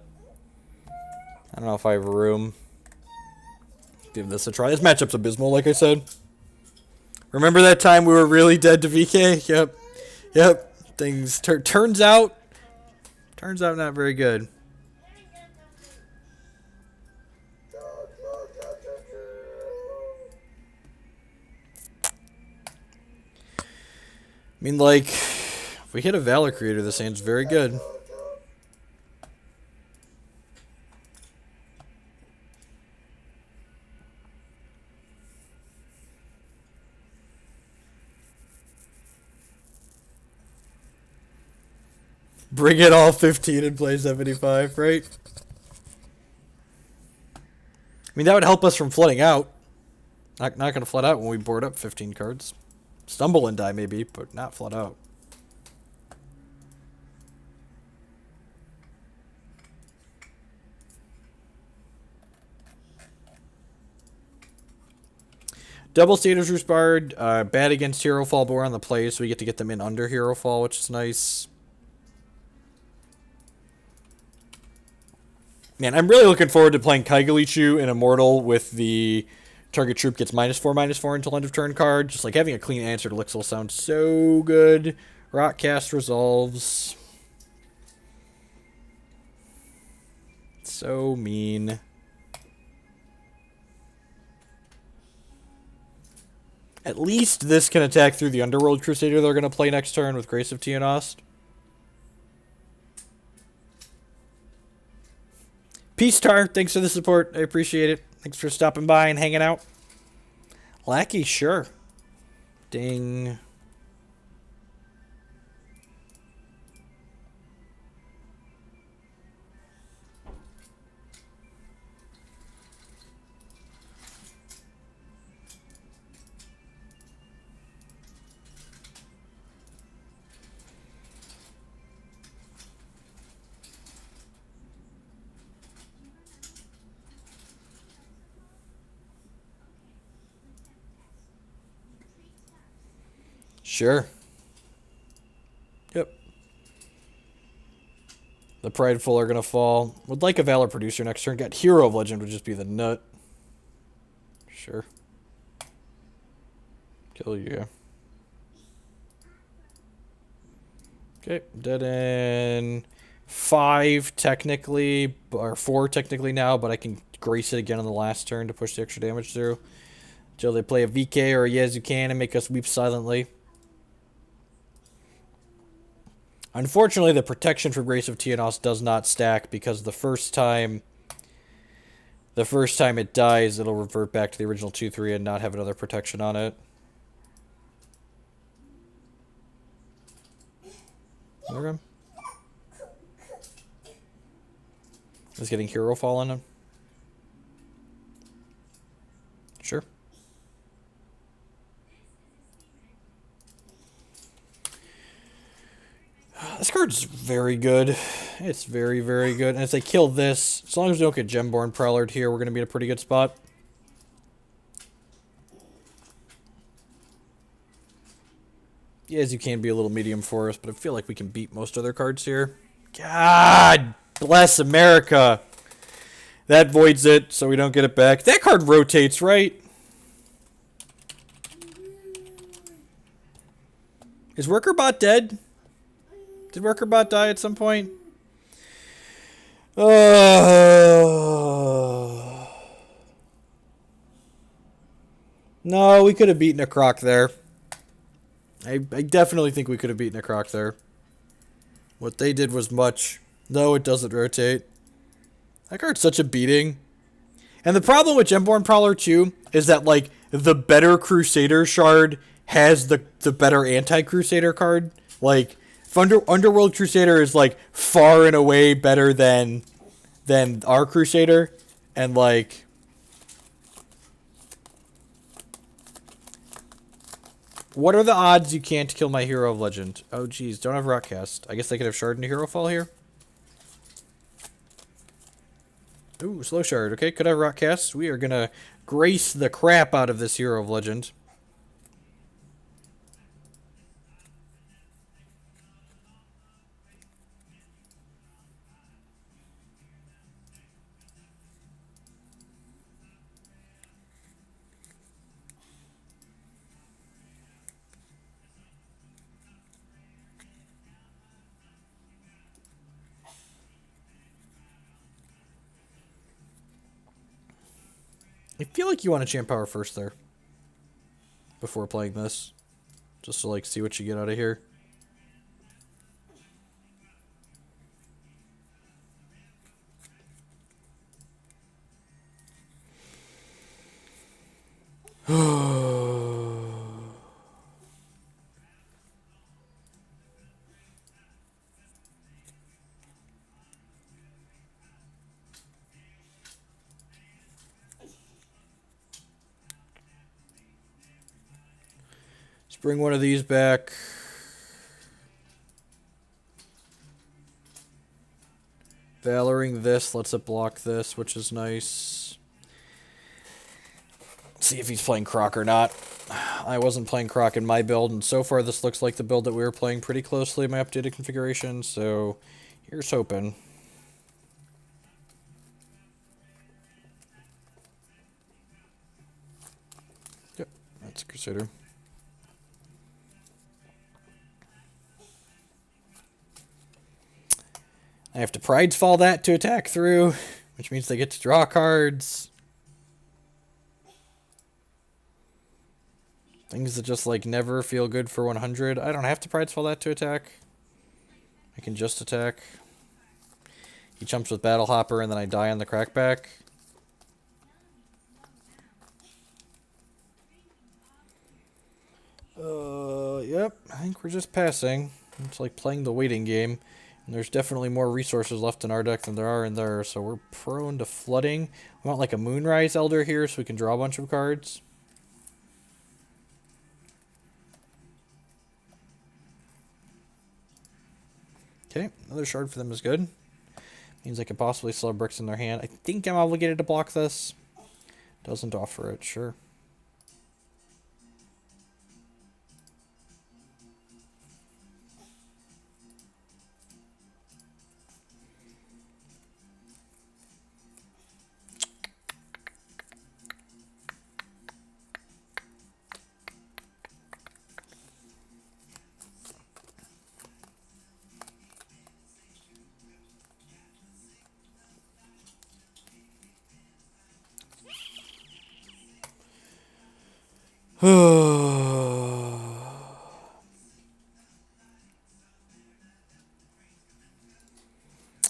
Speaker 1: I don't know if I have room. Give this a try. This matchup's abysmal, like I said. Remember that time we were really dead to VK? Yep. Things turns out Turns out not very good. I mean, like, if we hit a Valor Creator, this hand's very good. Bring it all 15 and play 75, right? I mean, that would help us from flooding out. Not going to flood out when we board up 15 cards. Stumble and die, maybe, but not flood out. Double Status Roost Bard. Bad against Hero Fall, but we're on the play, so we get to get them in under Hero Fall, which is nice. Man, I'm really looking forward to playing Kaigalichu and Immortal with the target troop gets -4/-4 until end of turn card. Just like having a clean answer to Lixil sounds so good. Rockcast resolves. So mean. At least this can attack through the Underworld Crusader they're going to play next turn with Grace of Tiaanost. Peace, Tar. Thanks for the support. I appreciate it. Thanks for stopping by and hanging out. Lackey, sure. Ding. Sure. Yep. The Prideful are going to fall. Would like a Valor Producer next turn. Got Hero of Legend would just be the nut. Sure. Kill you. Okay. Dead in 5 technically, or 4 technically now, but I can Grace it again on the last turn to push the extra damage through. Until they play a VK or a Yezukan and make us weep silently. Unfortunately, the protection for Grace of Tiaanost does not stack because the first time it dies, it'll revert back to the original 2/3 and not have another protection on it. Okay. Is getting Hero Fall on him? Sure. This card's very good. It's very, very good. And if they kill this, as long as we don't get Gemborn Prowlered here, we're going to be in a pretty good spot. Yeah, as you can be a little medium for us, but I feel like we can beat most other cards here. God bless America. That voids it, so we don't get it back. That card rotates, right? Is WorkerBot dead? Did WorkerBot die at some point? No, we could have beaten a Croc there. I definitely think we could have beaten a Croc there. What they did was much. No, it doesn't rotate. That card's such a beating. And the problem with Gemborn Prowler 2 is that, like, the better Crusader shard has the better anti-Crusader card. Like, if Underworld Crusader is, like, far and away better than our Crusader. And, like... What are the odds you can't kill my Hero of Legend? Oh, geez. Don't have Rockcast. I guess they could have Shard into Hero Fall here. Ooh, slow Shard. Okay, could have Rockcast. We are going to grace the crap out of this Hero of Legend. I feel like you want to champ power first there. Before playing this. Just to, like, see what you get out of here. Let's bring one of these back. Valoring this lets it block this, which is nice. See if he's playing Croc or not. I wasn't playing Croc in my build, and so far this looks like the build that we were playing pretty closely in my updated configuration, so here's hoping. Yep, that's a Crusader. I have to Pridefall that to attack through, which means they get to draw cards. Things that just, like, never feel good for 100. I don't have to Pridefall that to attack. I can just attack. He jumps with Battle Hopper, and then I die on the Crackback. Yep, I think we're just passing. It's like playing the waiting game. And there's definitely more resources left in our deck than there are in there, so we're prone to flooding. We want, like, a Moonrise Elder here so we can draw a bunch of cards. Okay, another shard for them is good. Means I could possibly still have bricks in their hand. I think I'm obligated to block this. Doesn't offer it, sure.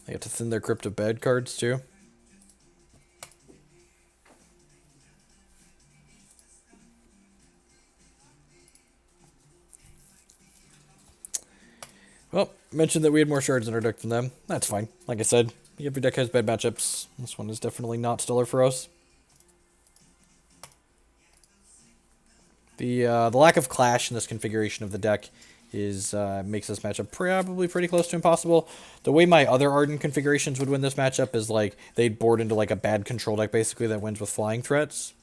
Speaker 1: I have to thin their crypt of bad cards too. Well, mentioned that we had more shards in our deck than them. That's fine. Like I said, every deck has bad matchups. This one is definitely not stellar for us. The lack of clash in this configuration of the deck is makes this matchup probably pretty close to impossible. The way my other Ardent configurations would win this matchup is like they'd board into like a bad control deck basically that wins with flying threats.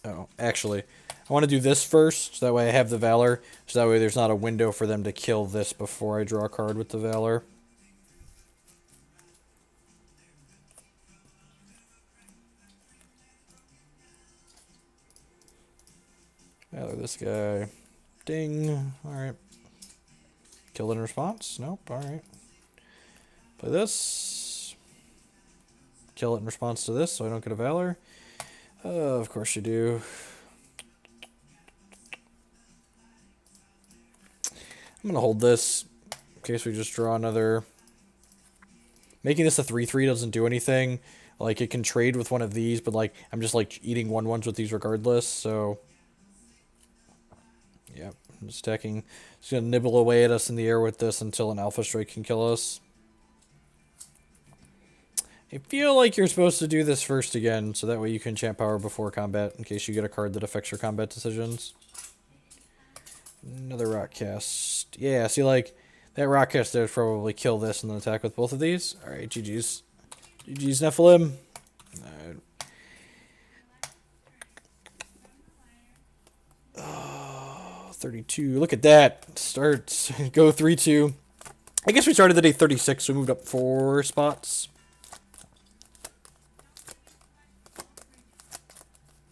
Speaker 1: Oh, actually, I want to do this first, so that way I have the Valor, so that way there's not a window for them to kill this before I draw a card with the Valor. Valor this guy. Ding. Alright. Kill in response? Nope, alright. Play this. Kill it in response to this, so I don't get a Valor. Of course you do. I'm gonna hold this in case we just draw another. Making this a 3/3 doesn't do anything. Like, it can trade with one of these, but like I'm just like eating 1/1s with these regardless, so yeah, I'm just attacking. It's gonna nibble away at us in the air with this until an Alpha Strike can kill us. I feel like you're supposed to do this first again, so that way you can champ power before combat, in case you get a card that affects your combat decisions. Another Rock Cast. Yeah, see, like, that Rock Cast there would probably kill this and then attack with both of these. Alright, GG's. GG's, Nephilim. Alright. Oh, 32. Look at that. Starts. Go 3-2. I guess we started the day 36, so we moved up 4 spots.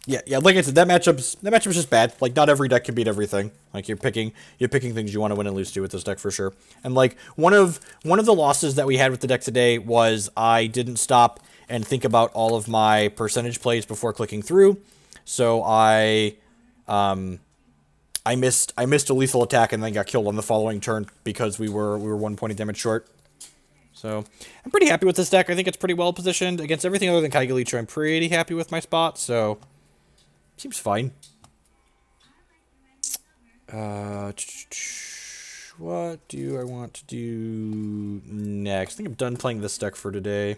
Speaker 1: Yeah. Like I said, that matchup's just bad. Like, not every deck can beat everything. Like, you're picking things you want to win and lose to with this deck for sure. And like one of the losses that we had with the deck today was I didn't stop and think about all of my percentage plays before clicking through. So I missed a lethal attack and then got killed on the following turn because we were 1 point of damage short. So I'm pretty happy with this deck. I think it's pretty well positioned against everything other than Gargalith. I'm pretty happy with my spot, so seems fine. What do I want to do next? I think I'm done playing this deck for today.